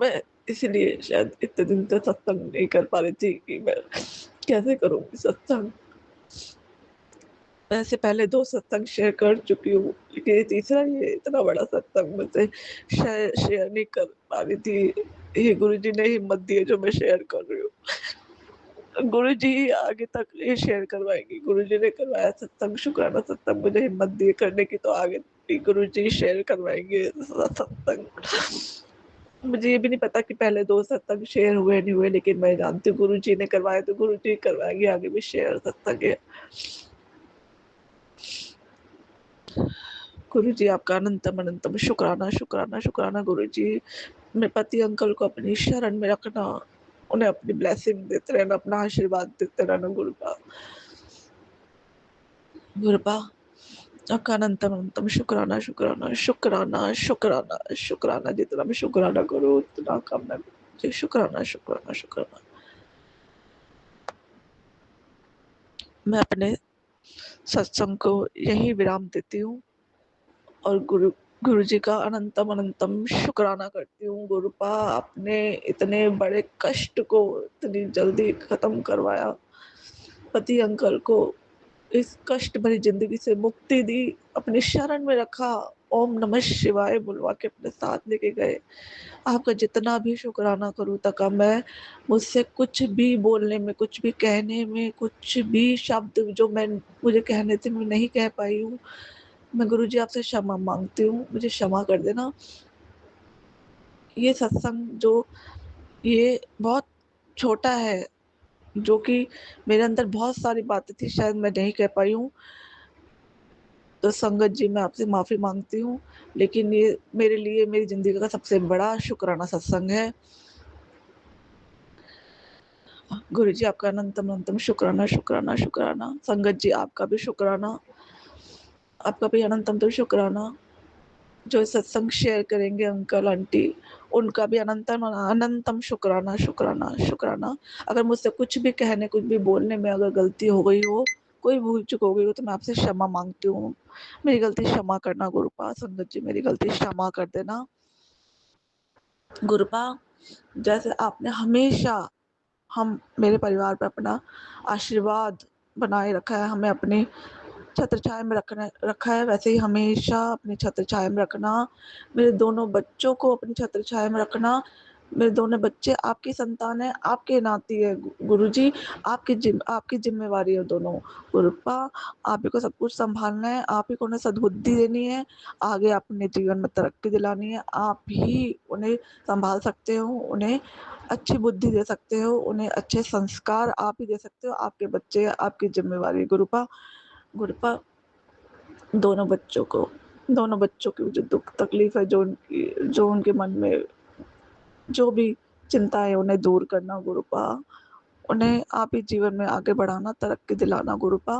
मैं इसीलिए शायद इतने दिन से सत्संग नहीं कर पा रही थी कि मैं कैसे करूँगी सत्संग। मैं इससे पहले 2 सत्संग शेयर कर चुकी हूँ, लेकिन ये तीसरा ये इतना बड़ा सत्संग मुझसे शेयर नहीं कर पा रही थी। ये गुरुजी ने हिम्मत दी है जो मैं शेयर कर रही हूँ। गुरुजी आगे तक ये शेयर करवाएँगी। गुरुजी ने करवाया सत्संग, शुक्राना सत्संग मुझे हिम्मत दी है करने की, तो आगे भी गुरुजी शेयर करवाएँगे सत्संग। मुझे ये भी नहीं पता कि पहले 2 सत्संग शेयर हुए नहीं हुए, लेकिन मैं जानती हूँ गुरुजी ने करवाए तो गुरुजी करवाएँगे आगे भी शेयर सत्संग है। गुरुजी आपका अनंतम अनंतम शुक्राना, शुक्राना, शुक्राना गुरुजी। मेरे पति अंकल को अपनी शरण में रखना, उन्हें अपनी ब्लेसिंग देते रहना, अपना आशीर्वाद देते रहना गुरुपा। गुरुपा आपका अनंतम अनंतम शुक्राना, शुक्राना, शुक्राना, शुक्राना, शुक्राना, जितना मैं शुक्राना करूँ उतना कम है। जी शुक्राना, शुक्राना, शुक्राना। मैं अपने सत्संग को यहीं विराम देती हूँ और गुरुजी का अनंतम अनंतम शुक्राना करती हूँ। गुरुपा आपने इतने बड़े कष्ट को इतनी जल्दी खत्म करवाया। पति अंकल को इस कष्ट भरी ज़िंदगी से मुक्ति दी, अपनी शरण में रखा, ओम नमः शिवाय बुलवा के अपने साथ लेके गए। आपका जितना भी शुक्राना करूँ त कम है। मुझसे कुछ भी बोलने में, कुछ भी कहने में, कुछ भी शब्द जो मुझे कहने थे मैं नहीं कह पाई हूँ। मैं गुरुजी आपसे क्षमा माँगती हूँ, मुझे क्षमा कर देना। ये सत्संग जो ये बहुत छोटा है, जो कि मेरे अंदर बहुत सारी बातें थी शायद मैं नहीं कह पाई हूँ। तो संगत जी मैं आपसे माफ़ी माँगती हूँ, लेकिन ये मेरे लिए मेरी ज़िंदगी का सबसे बड़ा शुक्राना सत्संग है। गुरुजी आपका अनंतम अनंतम शुक्राना, शुक्राना, शुक्राना। संगत जी आपका भी शुक्राना, आपका भी अनंतम तो शुक्राना। जो सत्संग शेयर करेंगे अंकल आंटी, उनका भी अनंतम अनंतम शुक्राना, शुक्राना, शुक्राना। अगर मुझसे कुछ भी कहने, कुछ भी बोलने में अगर गलती हो गई हो, कोई भूल-चूक हो गई हो तो मैं आपसे क्षमा माँगती हूँ। मेरी गलती क्षमा करना गुरुपा, संगत जी मेरी गलती क्षमा कर देना। गुरुपा जैसे आपने हमेशा हम मेरे परिवार पे अपना आशीर्वाद बनाए रखा है, हमें अपने छत्र-छाया में रखा है, वैसे ही हमेशा अपनी छत्र-छाया में रखना। मेरे दोनों बच्चों को अपनी छत्र-छाया में रखना। मेरे दोनों बच्चे आपकी संतान है, आपके नाती है गुरुजी, आपकी ज़िम्मेवारी है दोनों। गुरुपा आप ही को सब कुछ सँभालना है, आप ही को उन्हें सद्बुद्धि देनी है, आगे अपने जीवन में तरक्की दिलानी है, आप ही उन्हें सँभाल सकते हो, उन्हें अच्छी बुद्धि दे सकते हो, उन्हें अच्छे संस्कार आप ही दे सकते हो, आपके बच्चे आपकी ज़िम्मेवारी है गुरुपा। गुरुपा दोनों बच्चों की जो दुःख तकलीफ़ है, जो उनके मन में जो भी चिंता है उन्हें दूर करना गुरुपा। उन्हें आप ही जीवन में आगे बढ़ाना, तरक्की दिलाना गुरुपा।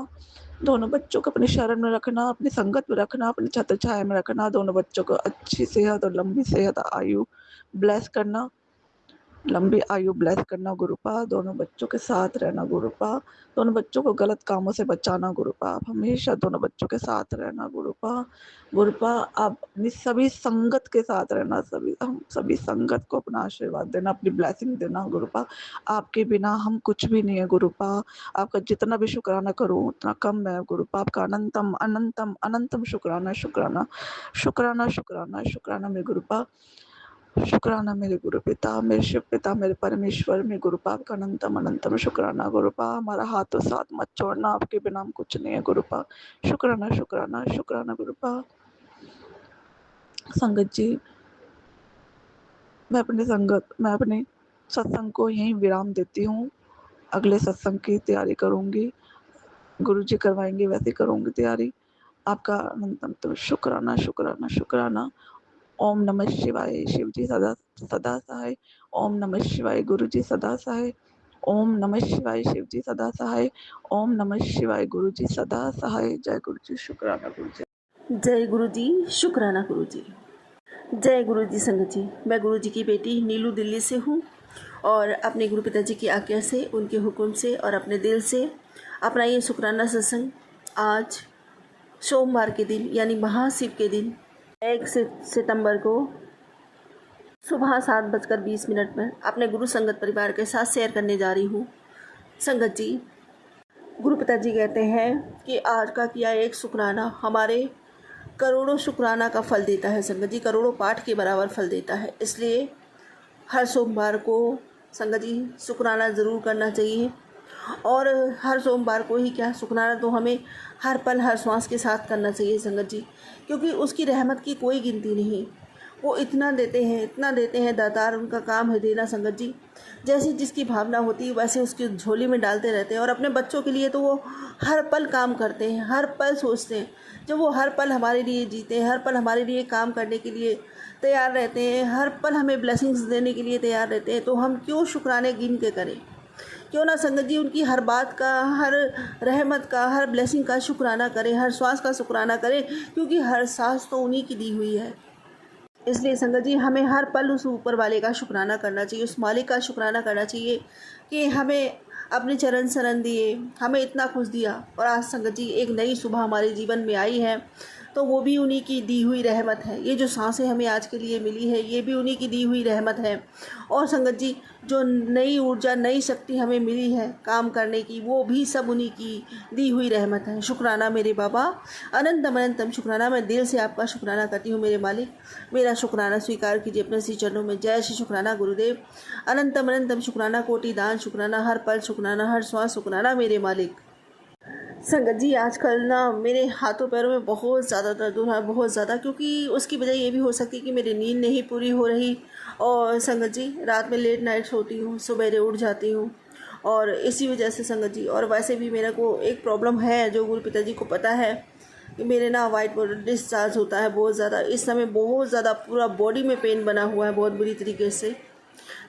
दोनों बच्चों को अपनी शरण में रखना, अपनी संगत में रखना, अपनी छत्र-छाया में रखना, दोनों बच्चों को अच्छी सेहत और लंबी सेहत आयु ब्लेस करना। लंबी आयु ब्लेस करना गुरुपा, दोनों बच्चों के साथ रहना गुरुपा, दोनों बच्चों को गलत कामों से बचाना गुरुपा, आप हमेशा दोनों बच्चों के साथ रहना गुरुपा। गुरुपा आप अपनी सभी संगत के साथ रहना, सभी संगत को अपना आशीर्वाद देना, अपनी ब्लेसिंग देना गुरुपा। आपके बिना हम कुछ भी नहीं है गुरुपा, आपका जितना भी शुक्राना करूँ उतना कम है गुरुपा, आपका अनंतम, अनंतम, अनंतम शुक्राना, शुक्राना, शुक्राना, शुक्राना, शुक्राना मेरे गुरुपा। शुक्राना मेरे गुरु पिता, मेरे शिव पिता, मेरे परमेश्वर, मेरे गुरुपा आपका अनंतम अनंतम शुक्राना गुरुपा। हमारा हाथों साथ मत छोड़ना, आपके बिना हम कुछ नहीं है गुरुपा। शुक्राना, शुक्राना, शुक्राना गुरुपा। संगत जी, मैं अपने सत्संग को यहीं विराम देती हूँ। अगले सत्संग की तैयारी करूँगी, गुरुजी करवाएँगे वैसे करूँगी तैयारी। आपका अनंतम तो शुक्राना, शुक्राना, शुक्राना। ओम नमः शिवाय, शिव जी सदा सदा सहाय। ओम नमः शिवाय, गुरु जी सदा सहाय। ओम नमः शिवाय, शिव जी सदा सहाय। ओम नमः शिवाय, गुरु जी सदा सहाय। जय गुरु जी, शुक्राना गुरु जी। जय गुरु जी, शुक्राना गुरु जी। जय गुरु जी संगत जी। मैं गुरु जी की बेटी नीलू दिल्ली से हूँ और अपने गुरु पिताजी की आज्ञा से, उनके हुक्म से और अपने दिल से अपना ये शुक्राना सत्संग आज सोमवार के दिन यानी महाशिव के दिन 1 सितंबर को सुबह 7:20 में अपने गुरु संगत परिवार के साथ शेयर करने जा रही हूँ। संगत जी, गुरु पिताजी कहते हैं कि आज का किया एक शुक्राना हमारे करोड़ों शुक्राना का फल देता है। संगत जी, करोड़ों पाठ के बराबर फल देता है। इसलिए हर सोमवार को संगत जी शुक्राना ज़रूर करना चाहिए। और हर सोमवार को ही क्या, शुक्राना तो हमें हर पल हर श्वास के साथ करना चाहिए संगत जी, क्योंकि उसकी रहमत की कोई गिनती नहीं। वो इतना देते हैं दातार, उनका काम है देना संगत जी। जैसी जिसकी भावना होती है वैसे उसकी झोली में डालते रहते हैं। और अपने बच्चों के लिए तो वो हर पल काम करते हैं, हर पल सोचते हैं। जब वो हर पल हमारे लिए जीते हैं, हर पल हमारे लिए काम करने के लिए तैयार रहते हैं, हर पल हमें ब्लेसिंग्स देने के लिए तैयार रहते हैं, तो हम क्यों शुक्राने गिन के करें? क्यों ना संगत जी उनकी हर बात का, हर रहमत का, हर ब्लेसिंग का शुक्राना करें, हर श्वास का शुक्राना करें, क्योंकि हर सांस तो उन्हीं की दी हुई है। इसलिए संगत जी हमें हर पल उस ऊपर वाले का शुक्राना करना चाहिए, उस मालिक का शुक्राना करना चाहिए कि हमें अपने चरण शरण दिए, हमें इतना कुछ दिया। और आज संगत जी एक नई सुबह हमारे जीवन में आई है, तो वो भी उन्हीं की दी हुई रहमत है। ये जो सांसें हमें आज के लिए मिली है, ये भी उन्हीं की दी हुई रहमत है। और संगत जी जो नई ऊर्जा, नई शक्ति हमें मिली है काम करने की, वो भी सब उन्हीं की दी हुई रहमत है। शुक्राना मेरे बाबा, अनंतम अनंतम शुक्राना। मैं दिल से आपका शुक्राना करती हूँ मेरे मालिक। मेरा शुक्राना स्वीकार कीजिए अपने श्री चरणों में। जय श्री शुक्राना गुरुदेव। अनंतम अनंतम शुक्राना, कोटि दान शुक्राना, हर पल शुक्राना, हर श्वास शुक्राना मेरे मालिक। संगत जी आजकल ना मेरे हाथों पैरों में बहुत ज़्यादा दर्द हो रहा है, बहुत ज़्यादा, क्योंकि उसकी वजह ये भी हो सकती है कि मेरी नींद नहीं पूरी हो रही। और संगत जी रात में लेट नाइट सोती हूँ, सवेरे उठ जाती हूँ, और इसी वजह से संगत जी। और वैसे भी मेरे को एक प्रॉब्लम है जो गुरु पिताजी को पता है कि मेरे ना वाइट बॉडी डिस्चार्ज होता है बहुत ज़्यादा। इस समय बहुत ज़्यादा पूरा बॉडी में पेन बना हुआ है बहुत बुरी तरीके से।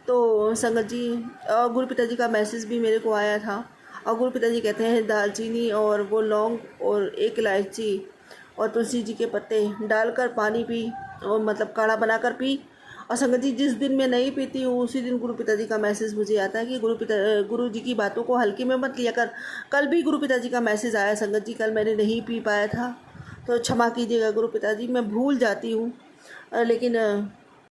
तो संगत जी गुरु पिताजी का मैसेज भी मेरे को आया था, और गुरु पिताजी कहते हैं दालचीनी और वो लौंग और एक इलायची और तुलसी जी के पत्ते डालकर पानी पी, और मतलब काढ़ा बनाकर पी। और संगत जी जिस दिन मैं नहीं पीती हूँ उसी दिन गुरु पिताजी का मैसेज मुझे आता है कि गुरु जी की बातों को हल्के में मत लिया कर। कल भी गुरु पिताजी का मैसेज आया संगत जी, कल मैंने नहीं पी पाया था, तो क्षमा कीजिएगा गुरु पिताजी, मैं भूल जाती हूँ। लेकिन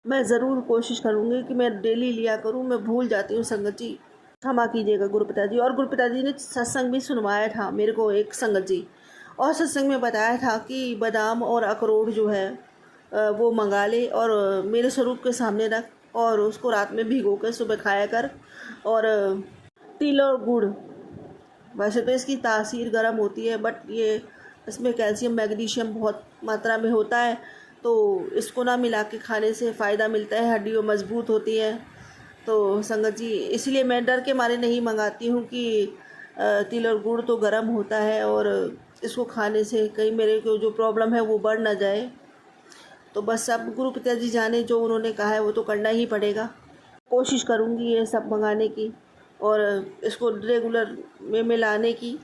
मैं ज़रूर कोशिश करूँगी कि मैं डेली लिया करूँ। मैं भूल जाती हूँ संगत जी, क्षमा कीजिएगा गुरु पिताजी। और गुरु पिताजी ने सत्संग भी सुनवाया था मेरे को एक संगत जी, और सत्संग में बताया था कि बादाम और अखरोट जो है वो मंगा ले और मेरे स्वरूप के सामने रख, और उसको रात में भिगो कर सुबह खाया कर। और तिल और गुड़, वैसे तो इसकी तासीर गर्म होती है, बट ये इसमें कैल्शियम मैग्नीशियम बहुत मात्रा में होता है, तो इसको ना मिला के खाने से फ़ायदा मिलता है, हड्डियाँ मजबूत होती है। तो संगत जी, इसलिए मैं डर के मारे नहीं मंगाती हूँ कि तिल और गुड़ तो गर्म होता है और इसको खाने से कहीं मेरे को जो प्रॉब्लम है वो बढ़ ना जाए। तो बस अब गुरु पिताजी जाने, जो उन्होंने कहा है वो तो करना ही पड़ेगा। कोशिश करूँगी ये सब मंगाने की और इसको रेगुलर में लाने की।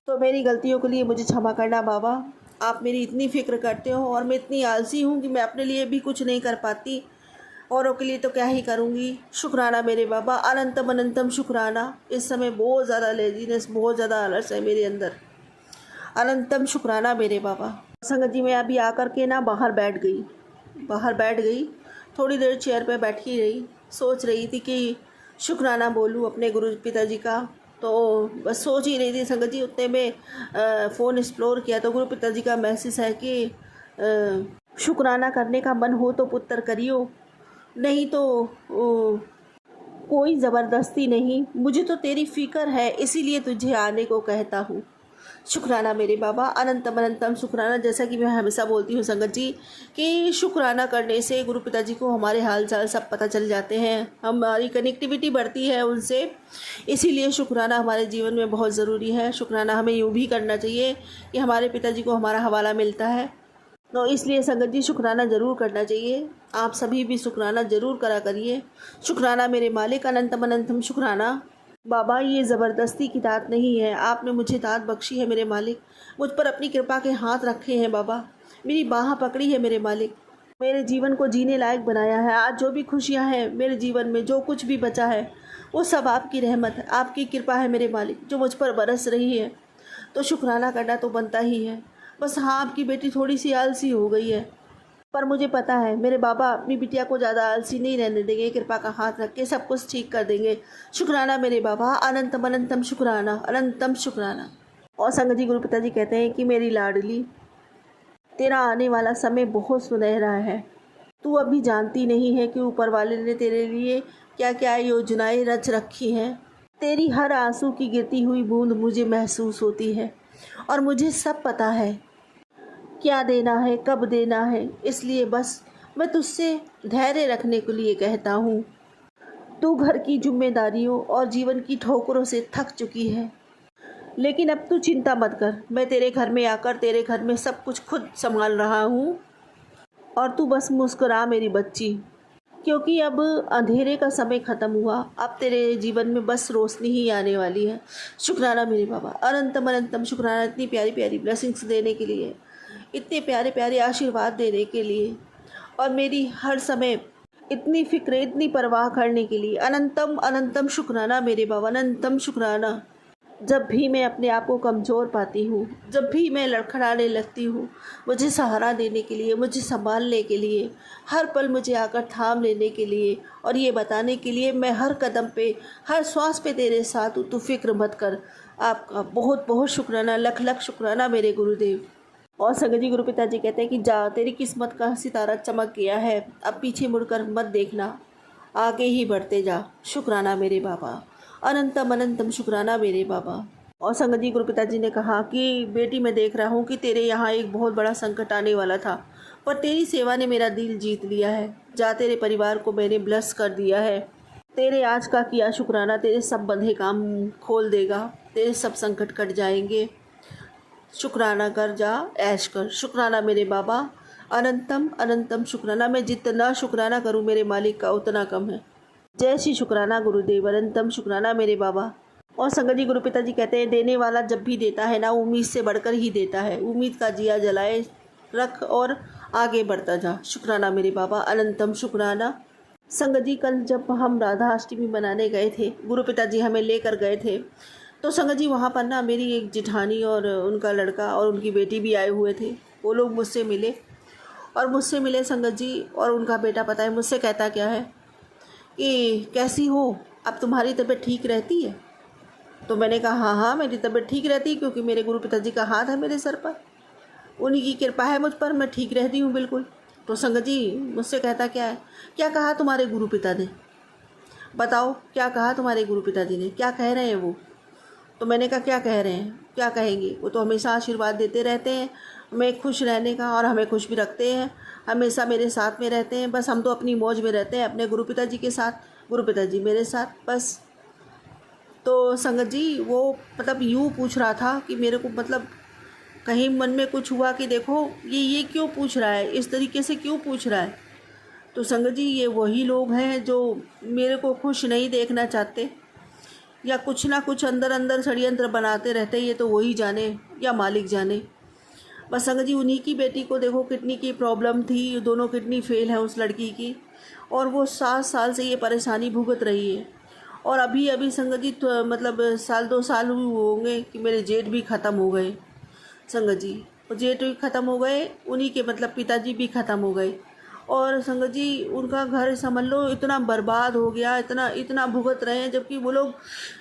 तो मेरी गलतियों के लिए मुझे क्षमा करना बाबा। आप मेरी इतनी फ़िक्र करते हो और मैं इतनी आलसी हूँ कि मैं अपने लिए भी कुछ नहीं कर पाती, औरों के लिए तो क्या ही करूँगी। शुक्राना मेरे बाबा, अनंतम अनंतम शुक्राना। इस समय बहुत ज़्यादा लेजीनेस, बहुत ज़्यादा आलस है मेरे अंदर। अनंतम शुक्राना मेरे बाबा। संगत जी, मैं अभी आकर के ना बाहर बैठ गई, थोड़ी देर चेयर पे बैठी रही, सोच रही थी कि शुक्राना बोलूँ अपने गुरु पिताजी का। तो बस सोच ही रही थी संगत जी, उतने में फ़ोन एक्सप्लोर किया तो गुरु पिताजी का मैसेज है कि शुक्राना करने का मन हो तो पुत्र करियो, नहीं तो कोई ज़बरदस्ती नहीं, मुझे तो तेरी फ़िक्र है इसीलिए तुझे आने को कहता हूँ। शुक्राना मेरे बाबा, अनंतम अनंतम शुक्राना। जैसा कि मैं हमेशा बोलती हूँ संगत जी कि शुक्राना करने से गुरु पिताजी को हमारे हाल चाल सब पता चल जाते हैं, हमारी कनेक्टिविटी बढ़ती है उनसे, इसीलिए शुक्राना हमारे जीवन में बहुत ज़रूरी है। शुक्राना हमें यूँ भी करना चाहिए कि हमारे पिताजी को हमारा हवाला मिलता है, तो इसलिए संगत जी शुक्राना ज़रूर करना चाहिए। आप सभी भी शुक्राना ज़रूर करा करिए। शुक्राना मेरे मालिक, अनंतम अनंतम शुक्राना। बाबा, ये ज़बरदस्ती की दात नहीं है, आपने मुझे दात बख्शी है मेरे मालिक, मुझ पर अपनी कृपा के हाथ रखे हैं बाबा, मेरी बाह पकड़ी है मेरे मालिक, मेरे जीवन को जीने लायक बनाया है। आज जो भी खुशियां हैं मेरे जीवन में, जो कुछ भी बचा है, वो सब आपकी रहमत है, आपकी कृपा है मेरे मालिक, जो मुझ पर बरस रही है। तो शुक्राना करना तो बनता ही है। बस हाँ, आपकी बेटी थोड़ी सी आलसी हो गई है, पर मुझे पता है मेरे बाबा अपनी बिटिया को ज़्यादा आलसी नहीं रहने देंगे, कृपा का हाथ रख के सब कुछ ठीक कर देंगे। शुक्राना मेरे बाबा, अनंतम अनंतम शुक्राना, अनंतम शुक्राना। और संगत जी, गुरु पिताजी कहते हैं कि मेरी लाडली, तेरा आने वाला समय बहुत सुनहरा है। तू अभी जानती नहीं है कि ऊपर वाले ने तेरे लिए क्या क्या योजनाएं रच रखी हैं। तेरी हर आंसू की गिरती हुई बूंद मुझे महसूस होती है और मुझे सब पता है क्या देना है, कब देना है, इसलिए बस मैं तुझसे धैर्य रखने के लिए कहता हूँ। तू घर की जिम्मेदारियों और जीवन की ठोकरों से थक चुकी है, लेकिन अब तू चिंता मत कर, मैं तेरे घर में आकर तेरे घर में सब कुछ खुद संभाल रहा हूँ और तू बस मुस्कुरा मेरी बच्ची, क्योंकि अब अंधेरे का समय ख़त्म हुआ, अब तेरे जीवन में बस रोशनी ही आने वाली है। शुक्राना मेरे बाबा, अनंतम अनंतम शुक्राना, इतनी प्यारी प्यारी ब्लेसिंग्स देने के लिए, इतने प्यारे प्यारे आशीर्वाद देने के लिए और मेरी हर समय इतनी फ़िक्र, इतनी परवाह करने के लिए। अनंतम अनंतम शुक्राना मेरे बाबा, अनंतम शुक्राना। जब भी मैं अपने आप को कमज़ोर पाती हूँ, जब भी मैं लड़खड़ाने लगती हूँ, मुझे सहारा देने के लिए, मुझे संभालने के लिए, हर पल मुझे आकर थाम लेने के लिए और ये बताने के लिए मैं हर कदम पे, हर श्वास पे तेरे साथ हूँ, तू फिक्र मत कर। आपका बहुत बहुत शुक्राना, लख लख शुक्राना मेरे गुरुदेव। और संगत जी, गुरु पिताजी कहते हैं कि जा, तेरी किस्मत का सितारा चमक गया है, अब पीछे मुड़कर मत देखना, आगे ही बढ़ते जा। शुक्राना मेरे बाबा, अनंतम अनंतम शुक्राना मेरे बाबा। और संगत जी, गुरु पिताजी ने कहा कि बेटी, मैं देख रहा हूँ कि तेरे यहाँ एक बहुत बड़ा संकट आने वाला था, पर तेरी सेवा ने मेरा दिल जीत लिया है। जा, तेरे परिवार को मैंने ब्लेस कर दिया है। तेरे आज का किया शुक्राना तेरे सब बंधे काम खोल देगा, तेरे सब संकट कट जाएंगे। शुक्राना कर, जा ऐश कर। शुक्राना मेरे बाबा, अनंतम अनंतम शुक्राना। मैं जितना शुक्राना करूं मेरे मालिक का उतना कम है। जय श्री शुक्राना गुरुदेव, अनंतम शुक्राना मेरे बाबा। और संगत जी, गुरु पिताजी कहते हैं, देने वाला जब भी देता है ना, उम्मीद से बढ़कर ही देता है। उम्मीद का जिया जलाए रख और आगे बढ़ता जा। शुक्राना मेरे बाबा, अनंतम शुक्राना। संगत जी, कल जब हम राधा अष्टमी मनाने गए थे, गुरु पिताजी हमें लेकर गए थे, तो संगत जी वहाँ पर ना मेरी एक जिठानी और उनका लड़का और उनकी बेटी भी आए हुए थे। वो लोग मुझसे मिले संगत जी, और उनका बेटा पता है मुझसे कहता क्या है कि कैसी हो, अब तुम्हारी तबीयत ठीक रहती है? तो मैंने कहा हाँ हाँ, मेरी तबीयत ठीक रहती है, क्योंकि मेरे गुरु पिताजी का हाथ है मेरे सर पर, उन्हीं की कृपा है मुझ पर, मैं ठीक रहती हूँ बिल्कुल। तो संगत जी मुझसे कहता क्या है, क्या कहा तुम्हारे गुरु पिता ने, बताओ क्या कहा तुम्हारे गुरु पिताजी ने, क्या कह रहे हैं वो। तो मैंने कहा क्या कह रहे हैं, क्या कहेंगे, वो तो हमेशा आशीर्वाद देते रहते हैं हमें खुश रहने का, और हमें खुश भी रखते हैं, हमेशा मेरे साथ में रहते हैं। बस हम तो अपनी मौज में रहते हैं अपने गुरु पिताजी के साथ, गुरु पिताजी मेरे साथ बस। तो संगत जी वो मतलब यूँ पूछ रहा था कि मेरे को मतलब कहीं मन में कुछ हुआ कि देखो ये क्यों पूछ रहा है, इस तरीके से क्यों पूछ रहा है। तो संगत जी ये वही लोग हैं जो मेरे को खुश नहीं देखना चाहते, या कुछ ना कुछ अंदर अंदर षड्यंत्र बनाते रहते, ये तो वही जाने या मालिक जाने। बस संगत जी उन्हीं की बेटी को देखो किडनी की प्रॉब्लम थी, दोनों किडनी फेल है उस लड़की की, और वो 7 साल से ये परेशानी भुगत रही है। और अभी अभी संगत जी तो मतलब 1-2 साल हुए होंगे कि मेरे जेठ भी ख़त्म हो गए संगत जी, और जेठ भी ख़त्म हो गए, उन्हीं के मतलब पिताजी भी ख़त्म हो गए। और संगत जी उनका घर समझ लो इतना बर्बाद हो गया, इतना इतना भुगत रहे हैं, जबकि वो लोग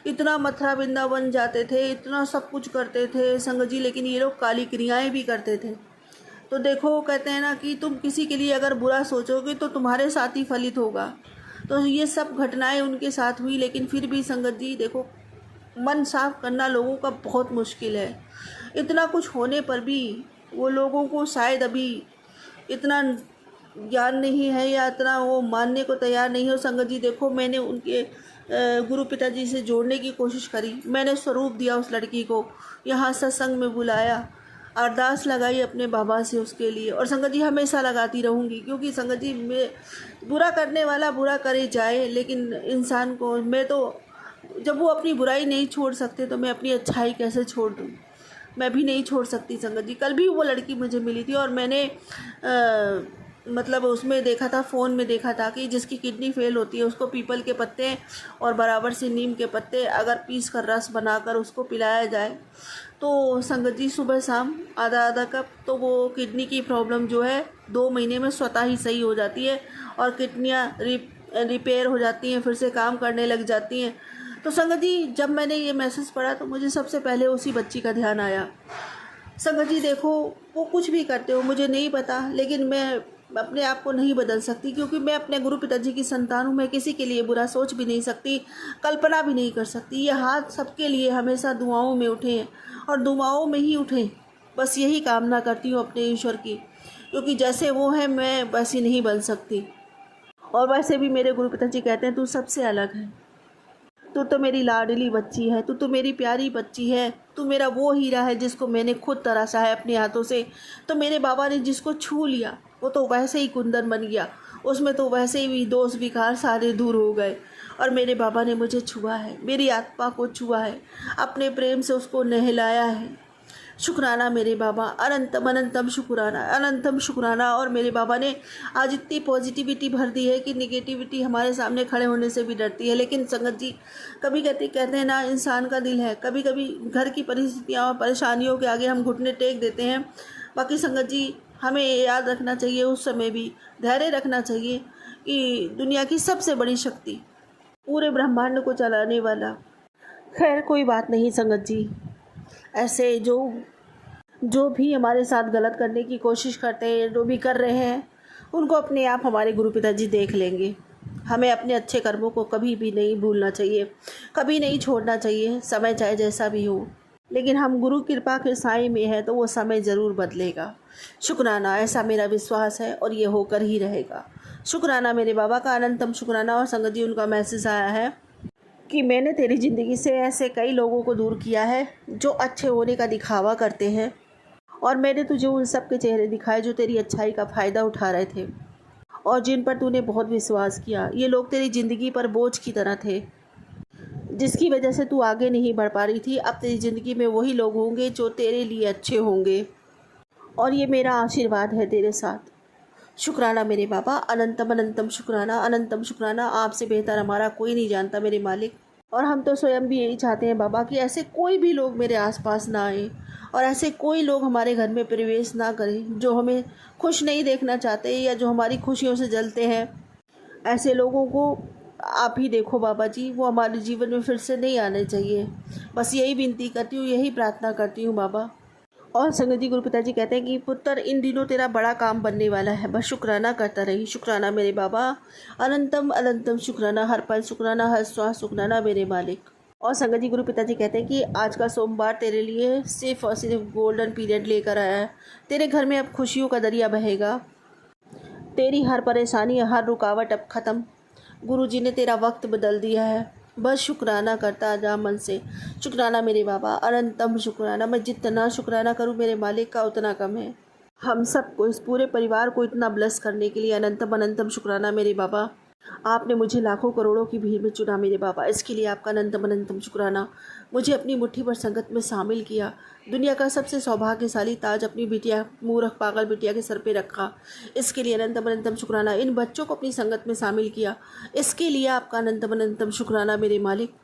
इतना मथुरा वृंदावन जाते थे, इतना सब कुछ करते थे संगत जी, लेकिन ये लोग काली क्रियाएं भी करते थे। तो देखो कहते हैं ना कि तुम किसी के लिए अगर बुरा सोचोगे तो तुम्हारे साथ ही फलित होगा। तो ये सब घटनाएं उनके साथ हुई, लेकिन फिर भी संगत जी देखो मन साफ करना लोगों का बहुत मुश्किल है। इतना कुछ होने पर भी वो लोगों को शायद अभी इतना ज्ञान नहीं है या इतना वो मानने को तैयार नहीं हो। संगत जी देखो मैंने उनके गुरु पिताजी से जोड़ने की कोशिश करी, मैंने स्वरूप दिया उस लड़की को, यहाँ सत्संग में बुलाया, अरदास लगाई अपने बाबा से उसके लिए, और संगत जी हमेशा लगाती रहूँगी, क्योंकि संगत जी मैं बुरा करने वाला बुरा करे जाए, लेकिन इंसान को मैं तो जब वो अपनी बुराई नहीं छोड़ सकते तो मैं अपनी अच्छाई कैसे छोड़ दूँ, मैं भी नहीं छोड़ सकती संगत जी। कल भी वो लड़की मुझे मिली थी और मैंने मतलब उसमें देखा था, फ़ोन में देखा था कि जिसकी किडनी फेल होती है उसको पीपल के पत्ते और बराबर से नीम के पत्ते अगर पीस कर रस बनाकर उसको पिलाया जाए तो संगत जी सुबह शाम आधा आधा कप, तो वो किडनी की प्रॉब्लम जो है 2 महीने में स्वतः ही सही हो जाती है और किडनियाँ रिपेयर हो जाती हैं, फिर से काम करने लग जाती हैं। तो संगत जी जब मैंने ये मैसेज पढ़ा तो मुझे सबसे पहले उसी बच्ची का ध्यान आया। संगत जी देखो वो कुछ भी करते हो मुझे नहीं पता, लेकिन मैं अपने आप को नहीं बदल सकती, क्योंकि मैं अपने गुरु पिताजी की संतान हूँ। मैं किसी के लिए बुरा सोच भी नहीं सकती, कल्पना भी नहीं कर सकती। ये हाथ सबके लिए हमेशा दुआओं में उठे और दुआओं में ही उठे, बस यही कामना करती हूँ अपने ईश्वर की, क्योंकि जैसे वो है मैं वैसी नहीं बन सकती। और वैसे भी मेरे गुरु पिताजी कहते हैं तू सबसे अलग है, तू तो मेरी लाडली बच्ची है, तू तो मेरी प्यारी बच्ची है, तू मेरा वो हीरा है जिसको मैंने खुद तराशा है अपने हाथों से। तो मेरे बाबा ने जिसको छू लिया वो तो वैसे ही कुंदन बन गया, उसमें तो वैसे ही दोष विकार सारे दूर हो गए। और मेरे बाबा ने मुझे छुआ है, मेरी आत्मा को छुआ है, अपने प्रेम से उसको नहलाया है। शुक्राना मेरे बाबा, अनंतम अनंतम शुक्राना, अनंतम शुक्राना। और मेरे बाबा ने आज इतनी पॉजिटिविटी भर दी है कि निगेटिविटी हमारे सामने खड़े होने से भी डरती है। लेकिन संगत जी कभी कहते हैं ना इंसान का दिल है, कभी कभी घर की परिस्थितियाँ और परेशानियों के आगे हम घुटने टेक देते हैं। बाकी संगत जी हमें याद रखना चाहिए, उस समय भी धैर्य रखना चाहिए कि दुनिया की सबसे बड़ी शक्ति, पूरे ब्रह्मांड को चलाने वाला। खैर कोई बात नहीं संगत जी, ऐसे जो भी हमारे साथ गलत करने की कोशिश करते हैं, जो भी कर रहे हैं, उनको अपने आप हमारे गुरु पिताजी देख लेंगे। हमें अपने अच्छे कर्मों को कभी भी नहीं भूलना चाहिए, कभी नहीं छोड़ना चाहिए, समय चाहे जैसा भी हो। लेकिन हम गुरु कृपा के साए में हैं तो वो समय ज़रूर बदलेगा। शुक्राना, ऐसा मेरा विश्वास है और ये होकर ही रहेगा। शुक्राना मेरे बाबा का, अनंतम शुक्राना। और संगत जी उनका मैसेज आया है कि मैंने तेरी ज़िंदगी से ऐसे कई लोगों को दूर किया है जो अच्छे होने का दिखावा करते हैं, और मैंने तुझे उन सब के चेहरे दिखाए जो तेरी अच्छाई का फ़ायदा उठा रहे थे और जिन पर तूने बहुत विश्वास किया। ये लोग तेरी ज़िंदगी पर बोझ की तरह थे, जिसकी वजह से तू आगे नहीं बढ़ पा रही थी। अब तेरी ज़िंदगी में वही लोग होंगे जो तेरे लिए अच्छे होंगे, और ये मेरा आशीर्वाद है तेरे साथ। शुक्राना मेरे बाबा, अनंतम अनंतम शुक्राना, अनंतम शुक्राना। आपसे बेहतर हमारा कोई नहीं जानता मेरे मालिक, और हम तो स्वयं भी यही चाहते हैं बाबा कि ऐसे कोई भी लोग मेरे आसपास ना आए और ऐसे कोई लोग हमारे घर में प्रवेश ना करें जो हमें खुश नहीं देखना चाहते या जो हमारी खुशियों से जलते हैं। ऐसे लोगों को आप ही देखो बाबा जी, वो हमारे जीवन में फिर से नहीं आने चाहिए। बस यही विनती करती हूँ, यही प्रार्थना करती हूँ बाबा। और संगत जी गुरु पिताजी कहते हैं कि पुत्र इन दिनों तेरा बड़ा काम बनने वाला है, बस शुक्राना करता रही। शुक्राना मेरे बाबा, अनंतम अनंतम शुक्राना, हर पल शुक्राना, हर श्वास शुक्राना मेरे मालिक। और संगत जी गुरु पिताजी कहते हैं कि आज का सोमवार तेरे लिए सिर्फ और सिर्फ गोल्डन पीरियड लेकर आया है। तेरे घर में अब खुशियों का दरिया बहेगा, तेरी हर परेशानी हर रुकावट अब ख़त्म। गुरुजी ने तेरा वक्त बदल दिया है, बस शुक्राना करता जा मन से। शुक्राना मेरे बाबा, अनंतम शुक्राना। मैं जितना शुक्राना करूं मेरे मालिक का उतना कम है। हम सबको, इस पूरे परिवार को इतना ब्लेस करने के लिए अनंतम अनंतम शुक्राना मेरे बाबा। आपने मुझे लाखों करोड़ों की भीड़ में चुना मेरे बाबा, इसके लिए आपका अनंतम अनंतम शुक्राना। मुझे अपनी मुट्ठी भर संगत में शामिल किया, दुनिया का सबसे सौभाग्यशाली ताज अपनी बिटिया, मूर्ख पागल बिटिया के सर पे रखा, इसके लिए अनंतम अनंतम शुक्राना। इन बच्चों को अपनी संगत में शामिल किया, इसके लिए आपका अनंतम अनंतम शुक्राना मेरे मालिक।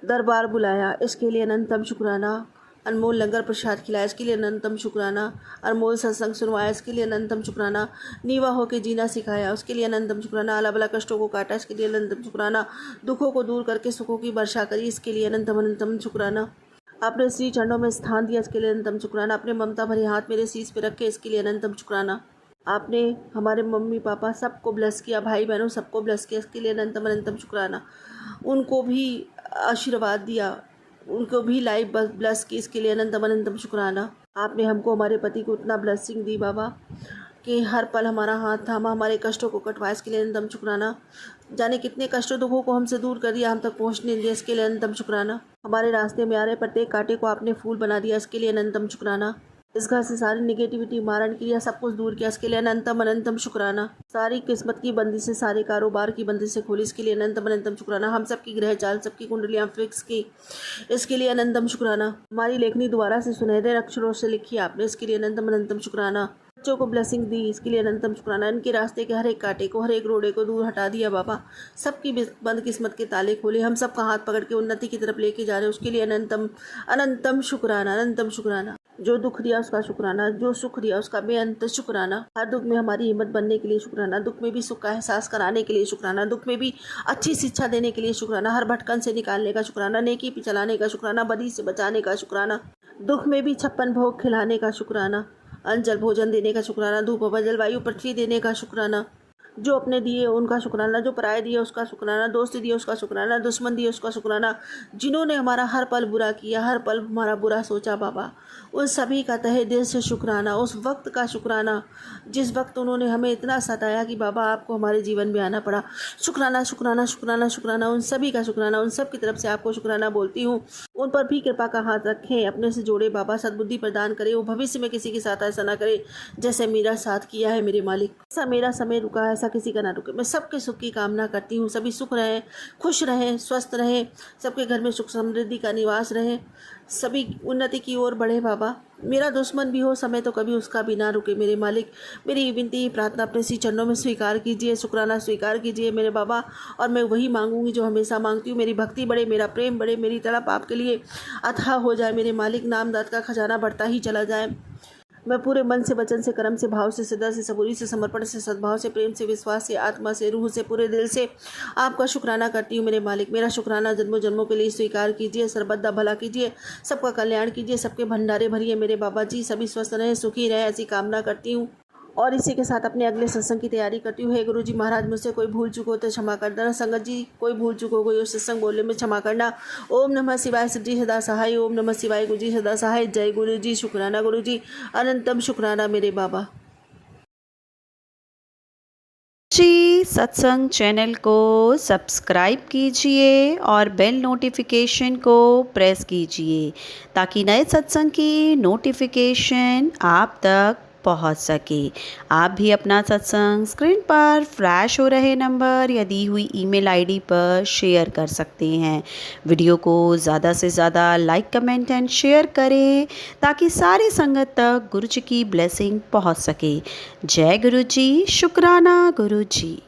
दरबार बुलाया, इसके लिए अनंतम शुक्राना। अनमोल लंगर प्रसाद खिलाया, इसके लिए अनंतम शुक्राना। अनमोल सत्संग सुनवाया, इसके लिए अनंतम शुक्राना। नीवा होकर जीना सिखाया, उसके लिए अनंतम शुक्राना। आला बला कष्टों को काटा, इसके लिए अनंतम शुक्राना। दुखों को दूर करके सुखों की वर्षा करी, इसके लिए अनंतम अनंतम शुक्राना। आपने श्री चरणों में स्थान दिया, इसके लिए अनंतम शुक्राना। अपने ममता भरे हाथ मेरे शीश पे रखे, इसके लिए अनंतम शुक्राना। आपने हमारे मम्मी पापा सबको ब्लेस किया, भाई बहनों सबको ब्लेस किया, इसके लिए अनंतम अनंतम शुक्राना। उनको भी आशीर्वाद दिया, उनको भी लाइफ ब्लेस की, इसके लिए अनंतम अनंतम शुक्राना। आपने हमको, हमारे पति को इतना ब्लेसिंग दी बाबा कि हर पल हमारा हाथ थामा, हमारे कष्टों को कटवाया, इसके लिए अनंतम शुक्राना। जाने कितने कष्टों दुखों को हमसे दूर कर दिया, हम तक पहुंचने दिया, इसके लिए अनंतम शुक्राना। हमारे रास्ते में आ रहे प्रत्येक कांटे को आपने फूल बना दिया, इसके लिए अनंतम शुक्राना। इस घर से सारी निगेटिविटी मारण किया, सब कुछ दूर किया, इसके लिए अनंतम अनंतम शुक्राना। सारी किस्मत की बंदी से, सारे कारोबार की बंदी से खोली, इसके लिए अनंतम अनंतम शुक्राना। हम सबकी ग्रह चाल, सबकी कुंडलियां फिक्स की, इसके लिए अनंतम शुक्राना। हमारी लेखनी दोबारा से सुनहरे अक्षरों से लिखी आपने, इसके लिए अनंतम अनंतम शुक्राना। बच्चों को ब्लेसिंग दी, इसके लिए अनंतम शुक्राना। इनके रास्ते के हर एक कांटे को, हर एक रोड़े को दूर हटा दिया बाबा। सबकी बंद किस्मत के ताले खोले, हम सबका हाथ पकड़ के उन्नति की तरफ लेके जा रहे हैं, उसके लिए अनंतम अनंतम शुक्राना, अनंतम शुक्राना। जो दुख दिया उसका शुक्राना, जो सुख दिया उसका बेअंत शुक्राना। हर दुख में हमारी हिम्मत बनने के लिए शुक्राना, दुख में भी सुख का एहसास कराने के लिए शुक्राना, दुख में भी अच्छी शिक्षा देने के लिए शुक्राना, हर भटकन से निकालने का शुक्राना, नेकी पे चलाने का शुक्राना, बदी से बचाने का शुक्राना, दुख में भी 56 भोग खिलाने का शुक्राना, अंजल भोजन देने का शुक्राना, धूप हवा जलवायु पृथ्वी देने का शुक्राना। जो अपने दिए उनका शुक्राना, जो पराए दिए उसका शुक्राना, दोस्त दिए उसका शुक्राना, दुश्मन दिए उसका शुक्राना। जिन्होंने हमारा हर पल बुरा किया, हर पल हमारा बुरा सोचा बाबा, उन सभी का तहे दिल से शुक्राना। उस वक्त का शुक्राना जिस वक्त उन्होंने हमें इतना सताया कि बाबा आपको हमारे जीवन में आना पड़ा। शुक्राना शुक्राना शुक्राना शुक्राना, उन सभी का शुक्राना, उन सब की तरफ से आपको शुक्राना बोलती हूँ। उन पर भी कृपा का हाथ रखें, अपने से जोड़े बाबा, सद्बुद्धि प्रदान करें। वो भविष्य में किसी के साथ ऐसा ना करे जैसे मेरा साथ किया है मेरे मालिक। ऐसा मेरा समय रुका है, ऐसा किसी का ना रुके। मैं सबके सुख की कामना करती हूँ, सभी सुख रहें, खुश रहें, स्वस्थ रहें, सबके घर में सुख समृद्धि का निवास रहे, सभी उन्नति की ओर बढ़े बाबा। मेरा दुश्मन भी हो समय तो कभी उसका भी ना रुके मेरे मालिक। मेरी विनती प्रार्थना अपने सी चरणों में स्वीकार कीजिए, शुक्राना स्वीकार कीजिए मेरे बाबा। और मैं वही मांगूंगी जो हमेशा मांगती हूँ। मेरी भक्ति बढ़े, मेरा प्रेम बढ़े, मेरी तड़प आपके लिए अथाह हो जाए मेरे मालिक। नाम दात का खजाना बढ़ता ही चला जाए। मैं पूरे मन से, वचन से, कर्म से, भाव से, सदा से, सबूरी से, समर्पण से, सद्भाव से, प्रेम से, विश्वास से, आत्मा से, रूह से, पूरे दिल से आपका शुक्राना करती हूँ मेरे मालिक। मेरा शुक्राना जन्मों जन्मों के लिए स्वीकार कीजिए, सर्वदा भला कीजिए, सबका कल्याण कीजिए, सबके भंडारे भरिए मेरे बाबा जी। सभी स्वस्थ रहें, सुखी रहें, ऐसी कामना करती हूँ। और इसी के साथ अपने अगले सत्संग की तैयारी करती हूँ। हे गुरु जी महाराज, मुझसे कोई भूल चूक हो तो क्षमा कर देना। संगत जी कोई भूल चूक हो गई सत्संग बोलने में क्षमा करना। ओम नमः शिवाय, शिव जी सदा सहाय। ओम नमः शिवाय, गुरु जी सदा सहाय। जय गुरु जी, शुक्राना गुरु जी, अनंतम शुक्राना मेरे बाबा जी। सत्संग चैनल को सब्सक्राइब कीजिए और बेल नोटिफिकेशन को प्रेस कीजिए ताकि नए सत्संग की नोटिफिकेशन आप तक पहुंच सके। आप भी अपना सत्संग स्क्रीन पर फ्लैश हो रहे नंबर या दी हुई ईमेल आईडी पर शेयर कर सकते हैं। वीडियो को ज़्यादा से ज़्यादा लाइक, कमेंट एंड शेयर करें ताकि सारी संगत तक गुरु जी की ब्लेसिंग पहुंच सके। जय गुरु जी, शुक्राना गुरु जी।